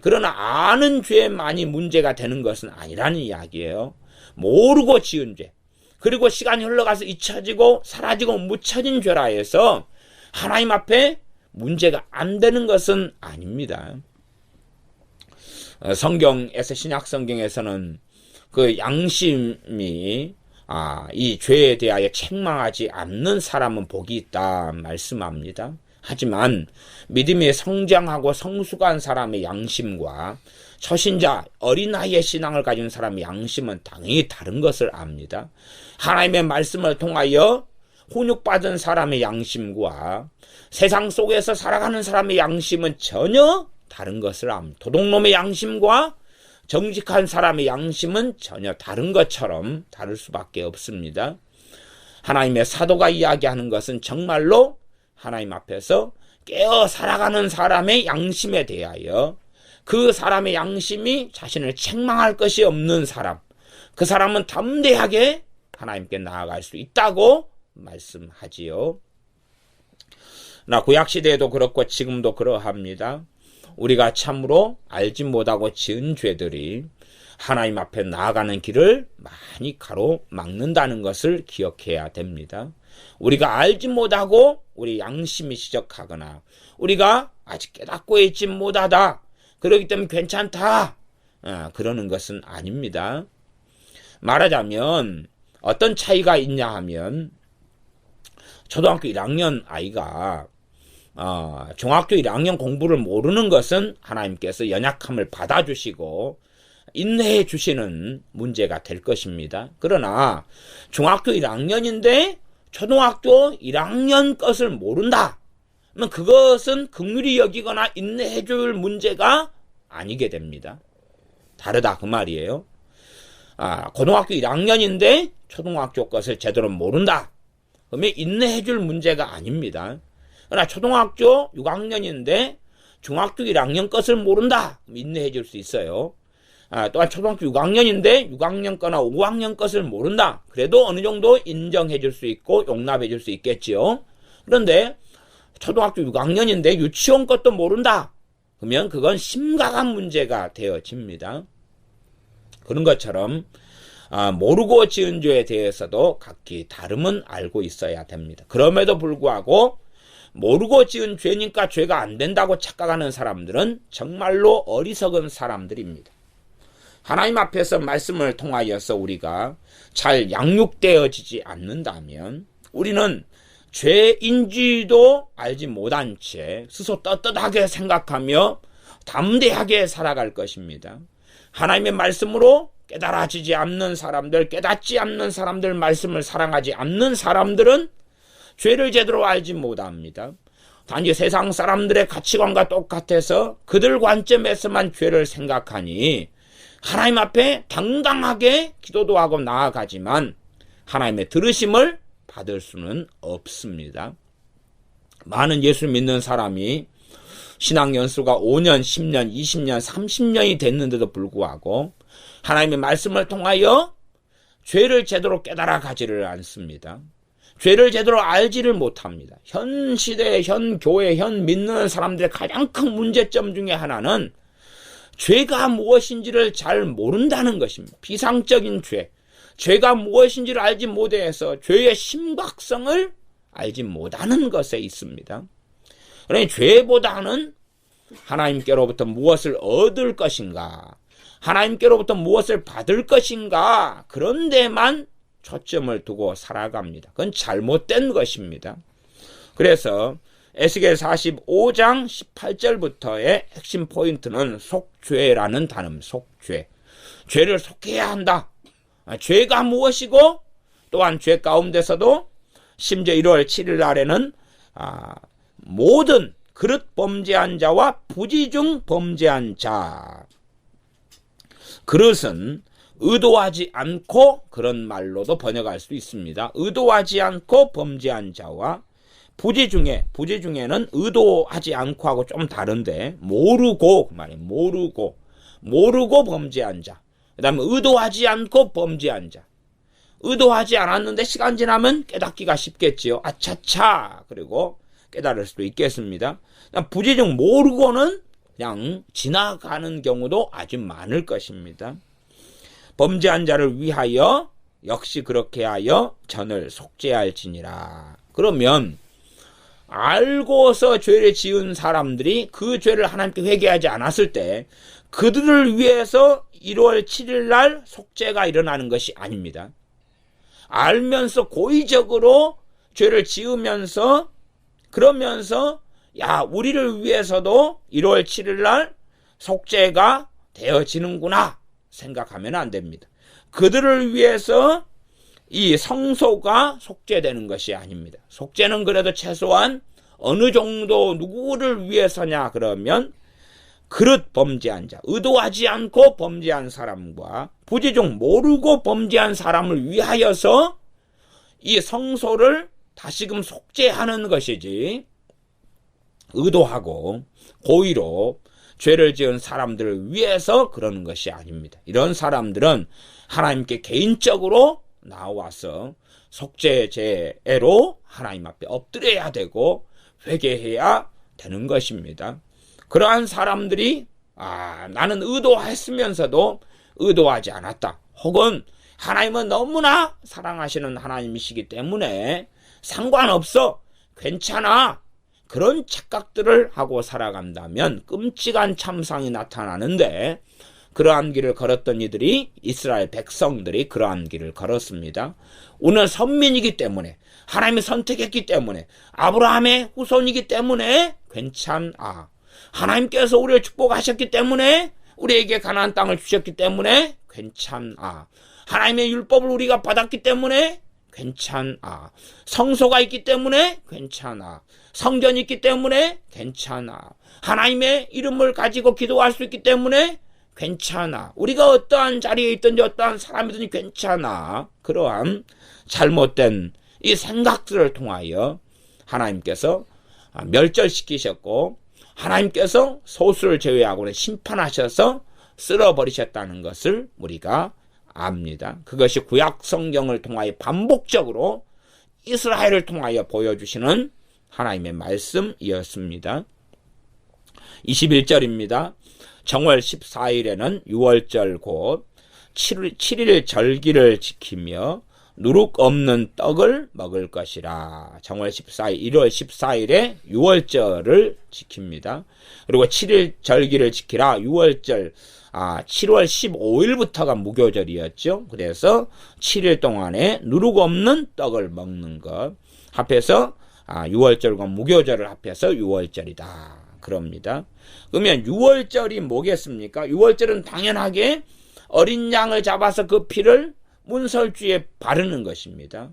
그러나 아는 죄만이 문제가 되는 것은 아니라는 이야기예요. 모르고 지은 죄 그리고 시간이 흘러가서 잊혀지고 사라지고 묻혀진 죄라 해서 하나님 앞에 문제가 안 되는 것은 아닙니다. 성경에서 신약 성경에서는 그 양심이 이 죄에 대하여 책망하지 않는 사람은 복이 있다 말씀합니다. 하지만 믿음이 성장하고 성숙한 사람의 양심과 처신자 어린아이의 신앙을 가진 사람의 양심은 당연히 다른 것을 압니다. 하나님의 말씀을 통하여 훈육받은 사람의 양심과 세상 속에서 살아가는 사람의 양심은 전혀 다른 것을 압니다. 도둑놈의 양심과 정직한 사람의 양심은 전혀 다른 것처럼 다를 수밖에 없습니다. 하나님의 사도가 이야기하는 것은 정말로 하나님 앞에서 깨어 살아가는 사람의 양심에 대하여 그 사람의 양심이 자신을 책망할 것이 없는 사람, 그 사람은 담대하게 하나님께 나아갈 수 있다고 말씀하지요. 구약시대에도 그렇고 지금도 그러합니다. 우리가 참으로 알지 못하고 지은 죄들이 하나님 앞에 나아가는 길을 많이 가로막는다는 것을 기억해야 됩니다. 우리가 알지 못하고 우리 양심이 지적하거나 우리가 아직 깨닫고 있지 못하다 그렇기 때문에 괜찮다 그러는 것은 아닙니다. 말하자면 어떤 차이가 있냐 하면 초등학교 1학년 아이가 중학교 1학년 공부를 모르는 것은 하나님께서 연약함을 받아주시고 인내해 주시는 문제가 될 것입니다. 그러나 중학교 1학년인데 초등학교 1학년 것을 모른다. 그러면 그것은 긍휼히 여기거나 인내해 줄 문제가 아니게 됩니다. 다르다 그 말이에요. 고등학교 1학년인데 초등학교 것을 제대로 모른다. 그러면 인내해 줄 문제가 아닙니다. 그러나 초등학교 6학년인데 중학교 1학년 것을 모른다. 인내해 줄 수 있어요. 또한 초등학교 6학년인데 6학년 거나 5학년 것을 모른다. 그래도 어느 정도 인정해 줄 수 있고 용납해 줄 수 있겠지요. 그런데 초등학교 6학년인데 유치원 것도 모른다. 그러면 그건 심각한 문제가 되어집니다. 그런 것처럼 모르고 지은 죄에 대해서도 각기 다름은 알고 있어야 됩니다. 그럼에도 불구하고 모르고 지은 죄니까 죄가 안 된다고 착각하는 사람들은 정말로 어리석은 사람들입니다. 하나님 앞에서 말씀을 통하여서 우리가 잘 양육되어지지 않는다면 우리는 죄인지도 알지 못한 채 스스로 떳떳하게 생각하며 담대하게 살아갈 것입니다. 하나님의 말씀으로 깨달아지지 않는 사람들, 깨닫지 않는 사람들, 말씀을 사랑하지 않는 사람들은 죄를 제대로 알지 못합니다. 단지 세상 사람들의 가치관과 똑같아서 그들 관점에서만 죄를 생각하니 하나님 앞에 당당하게 기도도 하고 나아가지만 하나님의 들으심을 받을 수는 없습니다. 많은 예수 믿는 사람이 신앙 연수가 5년, 10년, 20년, 30년이 됐는데도 불구하고 하나님의 말씀을 통하여 죄를 제대로 깨달아 가지를 않습니다. 죄를 제대로 알지를 못합니다. 현 시대, 현 교회, 현 믿는 사람들의 가장 큰 문제점 중에 하나는 죄가 무엇인지를 잘 모른다는 것입니다. 비상적인 죄. 죄가 무엇인지를 알지 못해서 죄의 심각성을 알지 못하는 것에 있습니다. 그러니 죄보다는 하나님께로부터 무엇을 얻을 것인가, 하나님께로부터 무엇을 받을 것인가, 그런 데만 초점을 두고 살아갑니다. 그건 잘못된 것입니다. 그래서 에스겔 45장 18절부터의 핵심 포인트는 속죄라는 단어입니다. 속죄. 죄를 속해야 한다. 죄가 무엇이고 또한 죄 가운데서도 심지어 1월 7일 날에는 모든 그릇 범죄한 자와 부지 중 범죄한 자. 그릇은 의도하지 않고 그런 말로도 번역할 수 있습니다. 의도하지 않고 범죄한 자와 부지 중에는 의도하지 않고 하고 좀 다른데 모르고 그 말이에요. 모르고 범죄한 자. 그 다음에 의도하지 않고 범죄한 자. 의도하지 않았는데 시간 지나면 깨닫기가 쉽겠지요. 아차차. 그리고 깨달을 수도 있겠습니다. 부지 중 모르고는 그냥 지나가는 경우도 아주 많을 것입니다. 범죄한 자를 위하여 역시 그렇게 하여 전을 속죄할지니라. 그러면 알고서 죄를 지은 사람들이 그 죄를 하나님께 회개하지 않았을 때 그들을 위해서 1월 7일 날 속죄가 일어나는 것이 아닙니다. 알면서 고의적으로 죄를 지으면서 그러면서 우리를 위해서도 1월 7일 날 속죄가 되어지는구나 생각하면 안 됩니다. 그들을 위해서 이 성소가 속죄되는 것이 아닙니다. 속죄는 그래도 최소한 어느 정도 누구를 위해서냐 그러면 그릇 범죄한 자, 의도하지 않고 범죄한 사람과 부지 중 모르고 범죄한 사람을 위하여서 이 성소를 다시금 속죄하는 것이지 의도하고 고의로 죄를 지은 사람들을 위해서 그러는 것이 아닙니다. 이런 사람들은 하나님께 개인적으로 나와서 속죄제로 하나님 앞에 엎드려야 되고 회개해야 되는 것입니다. 그러한 사람들이 나는 의도했으면서도 의도하지 않았다. 혹은 하나님은 너무나 사랑하시는 하나님이시기 때문에 상관없어, 괜찮아, 그런 착각들을 하고 살아간다면 끔찍한 참상이 나타나는데 그러한 길을 걸었던 이들이 이스라엘 백성들이 그러한 길을 걸었습니다. 오늘 선민이기 때문에 하나님이 선택했기 때문에, 아브라함의 후손이기 때문에 괜찮아. 하나님께서 우리를 축복하셨기 때문에, 우리에게 가나안 땅을 주셨기 때문에 괜찮아. 하나님의 율법을 우리가 받았기 때문에 괜찮아. 성소가 있기 때문에 괜찮아. 성전이 있기 때문에 괜찮아. 하나님의 이름을 가지고 기도할 수 있기 때문에 괜찮아. 우리가 어떠한 자리에 있든지 어떠한 사람이든지 괜찮아. 그러한 잘못된 이 생각들을 통하여 하나님께서 멸절시키셨고, 하나님께서 소수를 제외하고는 심판하셔서 쓸어버리셨다는 것을 우리가 압니다. 그것이 구약 성경을 통하여 반복적으로 이스라엘을 통하여 보여주시는 하나님의 말씀이었습니다. 21절입니다. 정월 14일에는 유월절 곧 7일 절기를 지키며 누룩 없는 떡을 먹을 것이라. 정월 14일, 1월 14일에 유월절을 지킵니다. 그리고 7일 절기를 지키라. 유월절, 7월 15일부터가 무교절이었죠. 그래서 7일 동안에 누룩 없는 떡을 먹는 것. 합해서, 유월절과 무교절을 합해서 유월절이다. 그럽니다. 그러면 유월절이 뭐겠습니까? 유월절은 당연하게 어린 양을 잡아서 그 피를 문설주에 바르는 것입니다.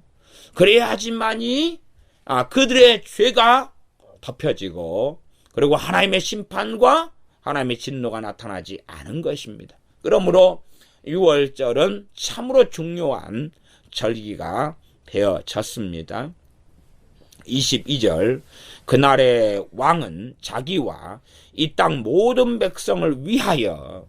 그래야지만이 그들의 죄가 덮여지고, 그리고 하나님의 심판과 하나님의 진노가 나타나지 않은 것입니다. 그러므로 유월절은 참으로 중요한 절기가 되어졌습니다. 22절, 그날의 왕은 자기와 이 땅 모든 백성을 위하여,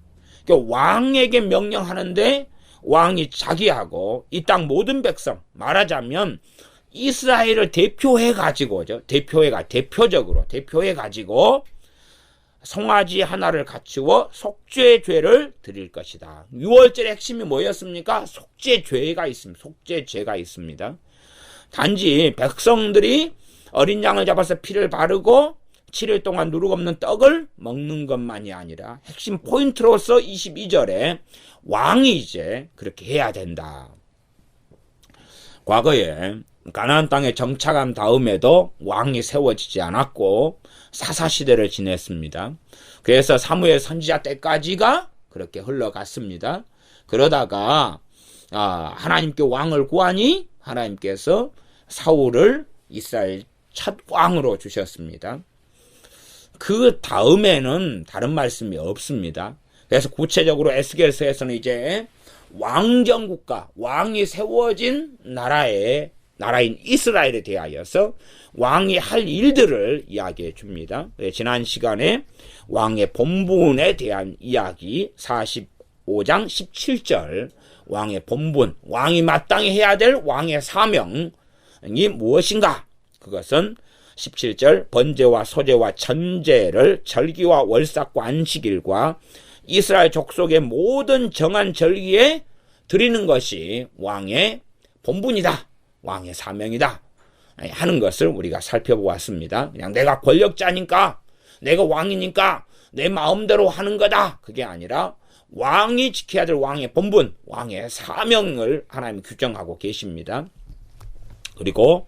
왕에게 명령하는데 왕이 자기하고 이 땅 모든 백성, 말하자면 이스라엘을 대표해가지고죠. 대표해가지고 송아지 하나를 갖추어 속죄죄를 드릴 것이다. 유월절의 핵심이 뭐였습니까? 속죄죄가 있습니다. 단지 백성들이 어린 양을 잡아서 피를 바르고 7일 동안 누룩 없는 떡을 먹는 것만이 아니라 핵심 포인트로서 22절에 왕이 이제 그렇게 해야 된다. 과거에 가나안 땅에 정착한 다음에도 왕이 세워지지 않았고 사사시대를 지냈습니다. 그래서 사무엘 선지자 때까지가 그렇게 흘러갔습니다. 그러다가 하나님께 왕을 구하니 하나님께서 사울을 이스라엘 첫 왕으로 주셨습니다. 그 다음에는 다른 말씀이 없습니다. 그래서 구체적으로 에스겔서에서는 이제 왕정국가, 왕이 세워진 나라인 이스라엘에 대하여서 왕이 할 일들을 이야기해 줍니다. 지난 시간에 왕의 본분에 대한 이야기 45장 17절, 왕의 본분, 왕이 마땅히 해야 될 왕의 사명이 무엇인가? 그것은 17절, 번제와 소제와 전제를 절기와 월삭과 안식일과 이스라엘 족속의 모든 정한 절기에 드리는 것이 왕의 본분이다, 왕의 사명이다 하는 것을 우리가 살펴보았습니다. 그냥 내가 권력자니까, 내가 왕이니까 내 마음대로 하는 거다, 그게 아니라 왕이 지켜야 될 왕의 본분, 왕의 사명을 하나님이 규정하고 계십니다. 그리고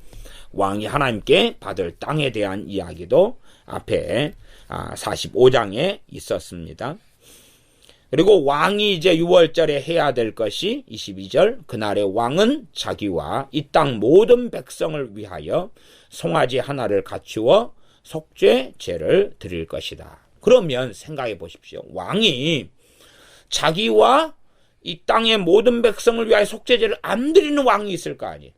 왕이 하나님께 받을 땅에 대한 이야기도 앞에 45장에 있었습니다. 그리고 왕이 이제 유월절에 해야 될 것이 22절, 그날의 왕은 자기와 이 땅 모든 백성을 위하여 송아지 하나를 갖추어 속죄제를 드릴 것이다. 그러면 생각해 보십시오. 왕이 자기와 이 땅의 모든 백성을 위하여 속죄제를 안 드리는 왕이 있을 거 아니에요.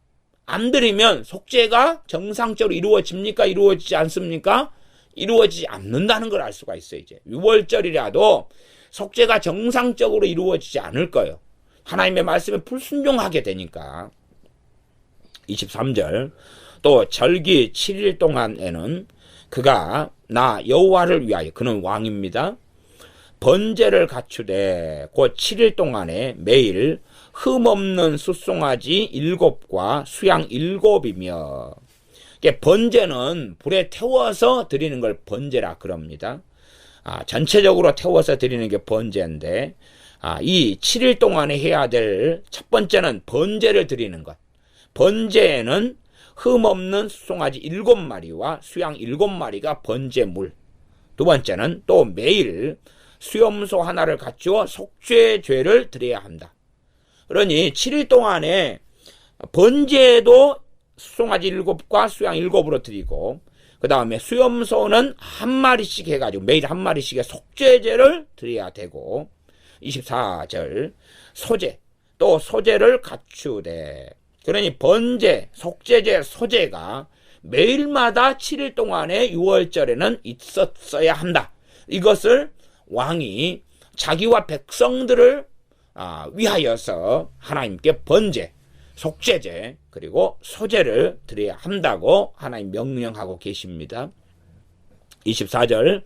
안 드리면 속죄가 정상적으로 이루어집니까? 이루어지지 않습니까? 이루어지지 않는다는 걸 알 수가 있어요. 이제 유월절이라도 속죄가 정상적으로 이루어지지 않을 거예요. 하나님의 말씀에 불순종하게 되니까. 23절, 또 절기 7일 동안에는 그가 나 여호와를 위하여, 그는 왕입니다, 번제를 갖추되 곧 7일 동안에 매일 흠없는 숫송아지 7과 수양 7이며, 번제는 불에 태워서 드리는 걸 번제라 그럽니다. 전체적으로 태워서 드리는 게 번제인데, 이 7일 동안에 해야 될 첫 번째는 번제를 드리는 것. 번제에는 흠없는 수송아지 7마리와 수양 7마리가 번제물. 두 번째는 또 매일 수염소 하나를 갖추어 속죄죄를 드려야 한다. 그러니 7일 동안에 번제도 수송아지 7과 수양 7으로 드리고, 그 다음에 수염소는 한 마리씩 해가지고 매일 한 마리씩의 속죄제를 드려야 되고, 24절 소제, 또 소제를 갖추되. 그러니 번제, 속죄제, 소제가 매일마다 7일 동안의 6월절에는 있었어야 한다. 이것을 왕이 자기와 백성들을 위하여서 하나님께 번제, 속죄제, 그리고 소제를 드려야 한다고 하나님 명령하고 계십니다. 24절,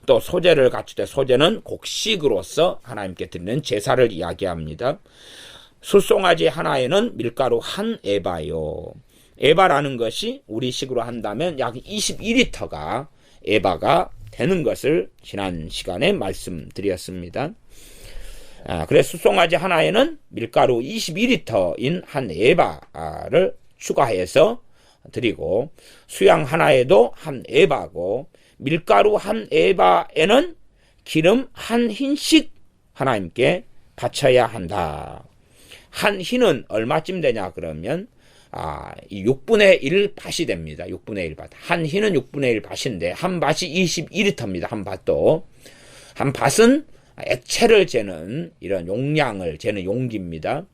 또 소제를 갖추되, 소제는 곡식으로서 하나님께 드리는 제사를 이야기합니다. 숫송아지 하나에는 밀가루 한 에바요. 에바라는 것이 우리식으로 한다면 약 22리터가 에바가 되는 것을 지난 시간에 말씀드렸습니다. 그래서 숫송아지 하나에는 밀가루 22리터인 한 에바를 추가해서 드리고, 수양 하나에도 한 에바고, 밀가루 한 에바에는 기름 한 흰씩 하나님께 바쳐야 한다. 한 흰은 얼마쯤 되냐 그러면 이 6분의 1 밭이 됩니다. 6분의 1 밭. 한 흰은 6분의 1 밭인데 한 밭이 22리터입니다. 한 밭도. 한 밭은 액체를 재는 이런 용량을 재는 용기입니다.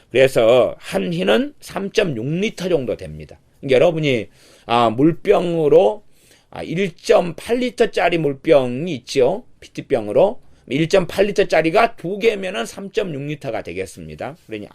그래서 한 흰은 3.6리터 정도 됩니다. 그러니까 여러분이 물병으로 1.8리터짜리 물병이 있죠. 피트병으로 1.8리터짜리가 2개면은 3.6리터가 되겠습니다. 그러니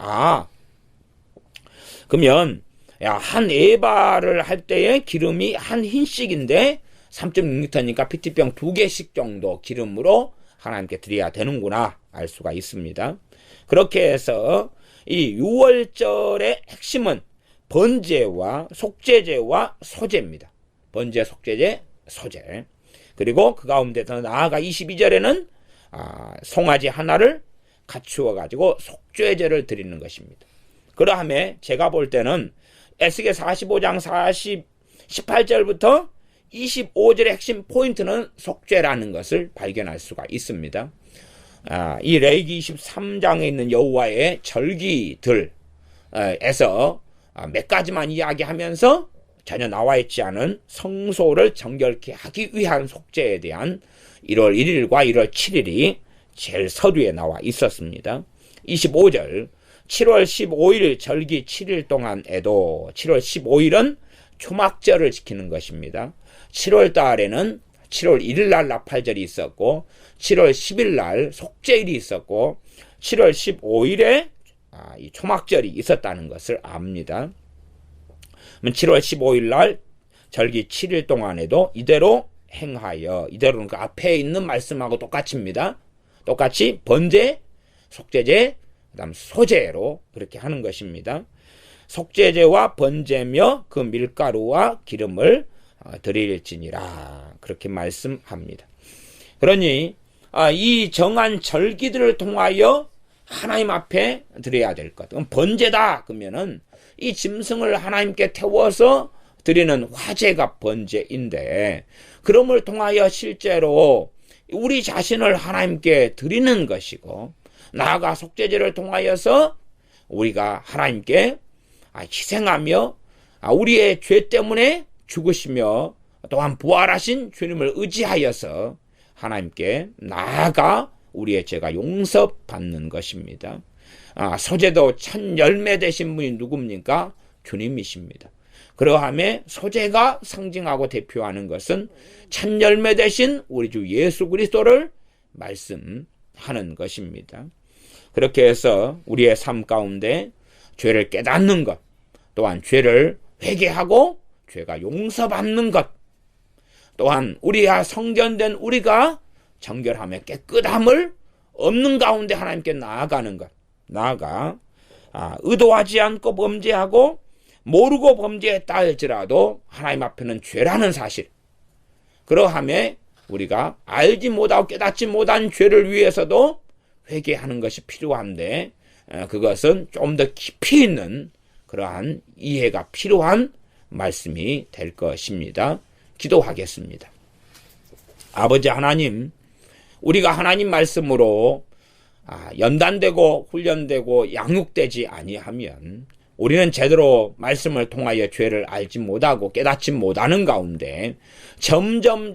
그러면 한 에바를 할 때에 기름이 한 흰씩인데 3.6리터니까 피트병 2개씩 정도 기름으로 하나님께 드려야 되는구나 알 수가 있습니다. 그렇게 해서 이 6월절의 핵심은 번제와 속죄제와 소제입니다. 번제, 속죄제, 소제. 그리고 그 가운데 더 나아가 22절에는 송아지 하나를 갖추어 가지고 속죄제를 드리는 것입니다. 그러함에 제가 볼 때는 에스겔 45장 18절부터 25절의 핵심 포인트는 속죄라는 것을 발견할 수가 있습니다. 이 레위기 23장에 있는 여호와의 절기들에서 몇 가지만 이야기하면서 전혀 나와 있지 않은 성소를 정결케 하기 위한 속죄에 대한 1월 1일과 1월 7일이 제일 서두에 나와 있었습니다. 25절, 7월 15일 절기 7일 동안에도 7월 15일은 초막절을 지키는 것입니다. 7월 달에는 7월 1일 날 나팔절이 있었고 7월 10일 날 속죄일이 있었고 7월 15일에 이 초막절이 있었다는 것을 압니다. 7월 15일 날 절기 7일 동안에도 이대로 행하여, 이대로는 그 앞에 있는 말씀하고 똑같습니다. 똑같이 번제, 속죄제, 그 다음 소제로 그렇게 하는 것입니다. 속죄제와 번제며 그 밀가루와 기름을 드릴지니라 그렇게 말씀합니다. 그러니 이 정한 절기들을 통하여 하나님 앞에 드려야 될 것. 번제다 그러면은 이 짐승을 하나님께 태워서 드리는 화제가 번제인데, 그럼을 통하여 실제로 우리 자신을 하나님께 드리는 것이고, 나아가 속죄제를 통하여서 우리가 하나님께 희생하며 우리의 죄 때문에 죽으시며 또한 부활하신 주님을 의지하여서 하나님께 나아가 우리의 죄가 용서받는 것입니다. 소제도 첫 열매 되신 분이 누굽니까? 주님이십니다. 그러함에 소제가 상징하고 대표하는 것은 첫 열매 되신 우리 주 예수 그리스도를 말씀하는 것입니다. 그렇게 해서 우리의 삶 가운데 죄를 깨닫는 것, 또한 죄를 회개하고 죄가 용서받는 것, 또한 우리가 성전된 우리가 정결함에 깨끗함을 없는 가운데 하나님께 나아가는 것, 나아가 의도하지 않고 범죄하고 모르고 범죄했다 할지라도 하나님 앞에는 죄라는 사실, 그러함에 우리가 알지 못하고 깨닫지 못한 죄를 위해서도 회개하는 것이 필요한데, 그것은 좀 더 깊이 있는 그러한 이해가 필요한 말씀이 될 것입니다. 기도하겠습니다. 아버지 하나님, 우리가 하나님 말씀으로 연단되고 훈련되고 양육되지 아니하면 우리는 제대로 말씀을 통하여 죄를 알지 못하고 깨닫지 못하는 가운데 점점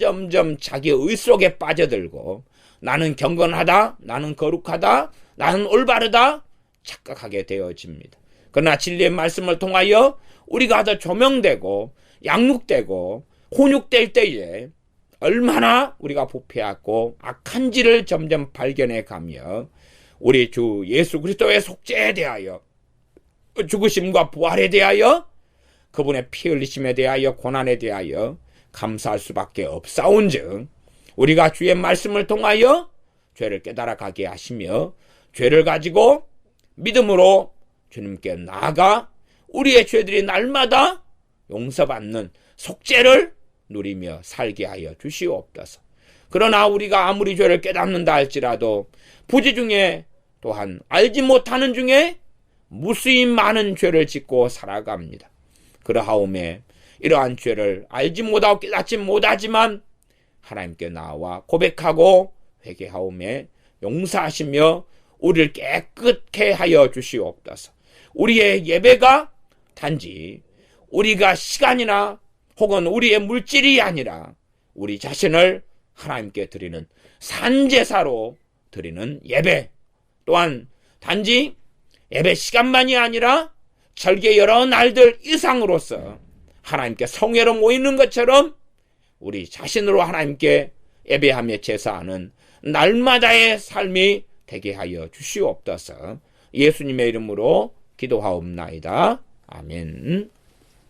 자기 의 속에 빠져들고 나는 경건하다, 나는 거룩하다, 나는 올바르다 착각하게 되어집니다. 그러나 진리의 말씀을 통하여 우리가 더 조명되고 양육되고 훈육될 때에 얼마나 우리가 부패하고 악한지를 점점 발견해 가며 우리 주 예수 그리스도의 속죄에 대하여, 죽으심과 부활에 대하여, 그분의 피 흘리심에 대하여, 고난에 대하여 감사할 수밖에 없사온즉 우리가 주의 말씀을 통하여 죄를 깨달아 가게 하시며 죄를 가지고 믿음으로 주님께 나아가 우리의 죄들이 날마다 용서받는 속죄를 누리며 살게 하여 주시옵소서. 그러나 우리가 아무리 죄를 깨닫는다 할지라도 부지 중에 또한 알지 못하는 중에 무수히 많은 죄를 짓고 살아갑니다. 그러하오매 이러한 죄를 알지 못하고 깨닫지 못하지만 하나님께 나와 고백하고 회개하오매 용서하시며 우리를 깨끗게 하여 주시옵소서. 우리의 예배가 단지 우리가 시간이나 혹은 우리의 물질이 아니라 우리 자신을 하나님께 드리는 산제사로 드리는 예배, 또한 단지 예배 시간만이 아니라 절개 여러 날들 이상으로서 하나님께 성회로 모이는 것처럼 우리 자신으로 하나님께 예배하며 제사하는 날마다의 삶이 되게 하여 주시옵소서. 예수님의 이름으로 기도하옵나이다. 아멘.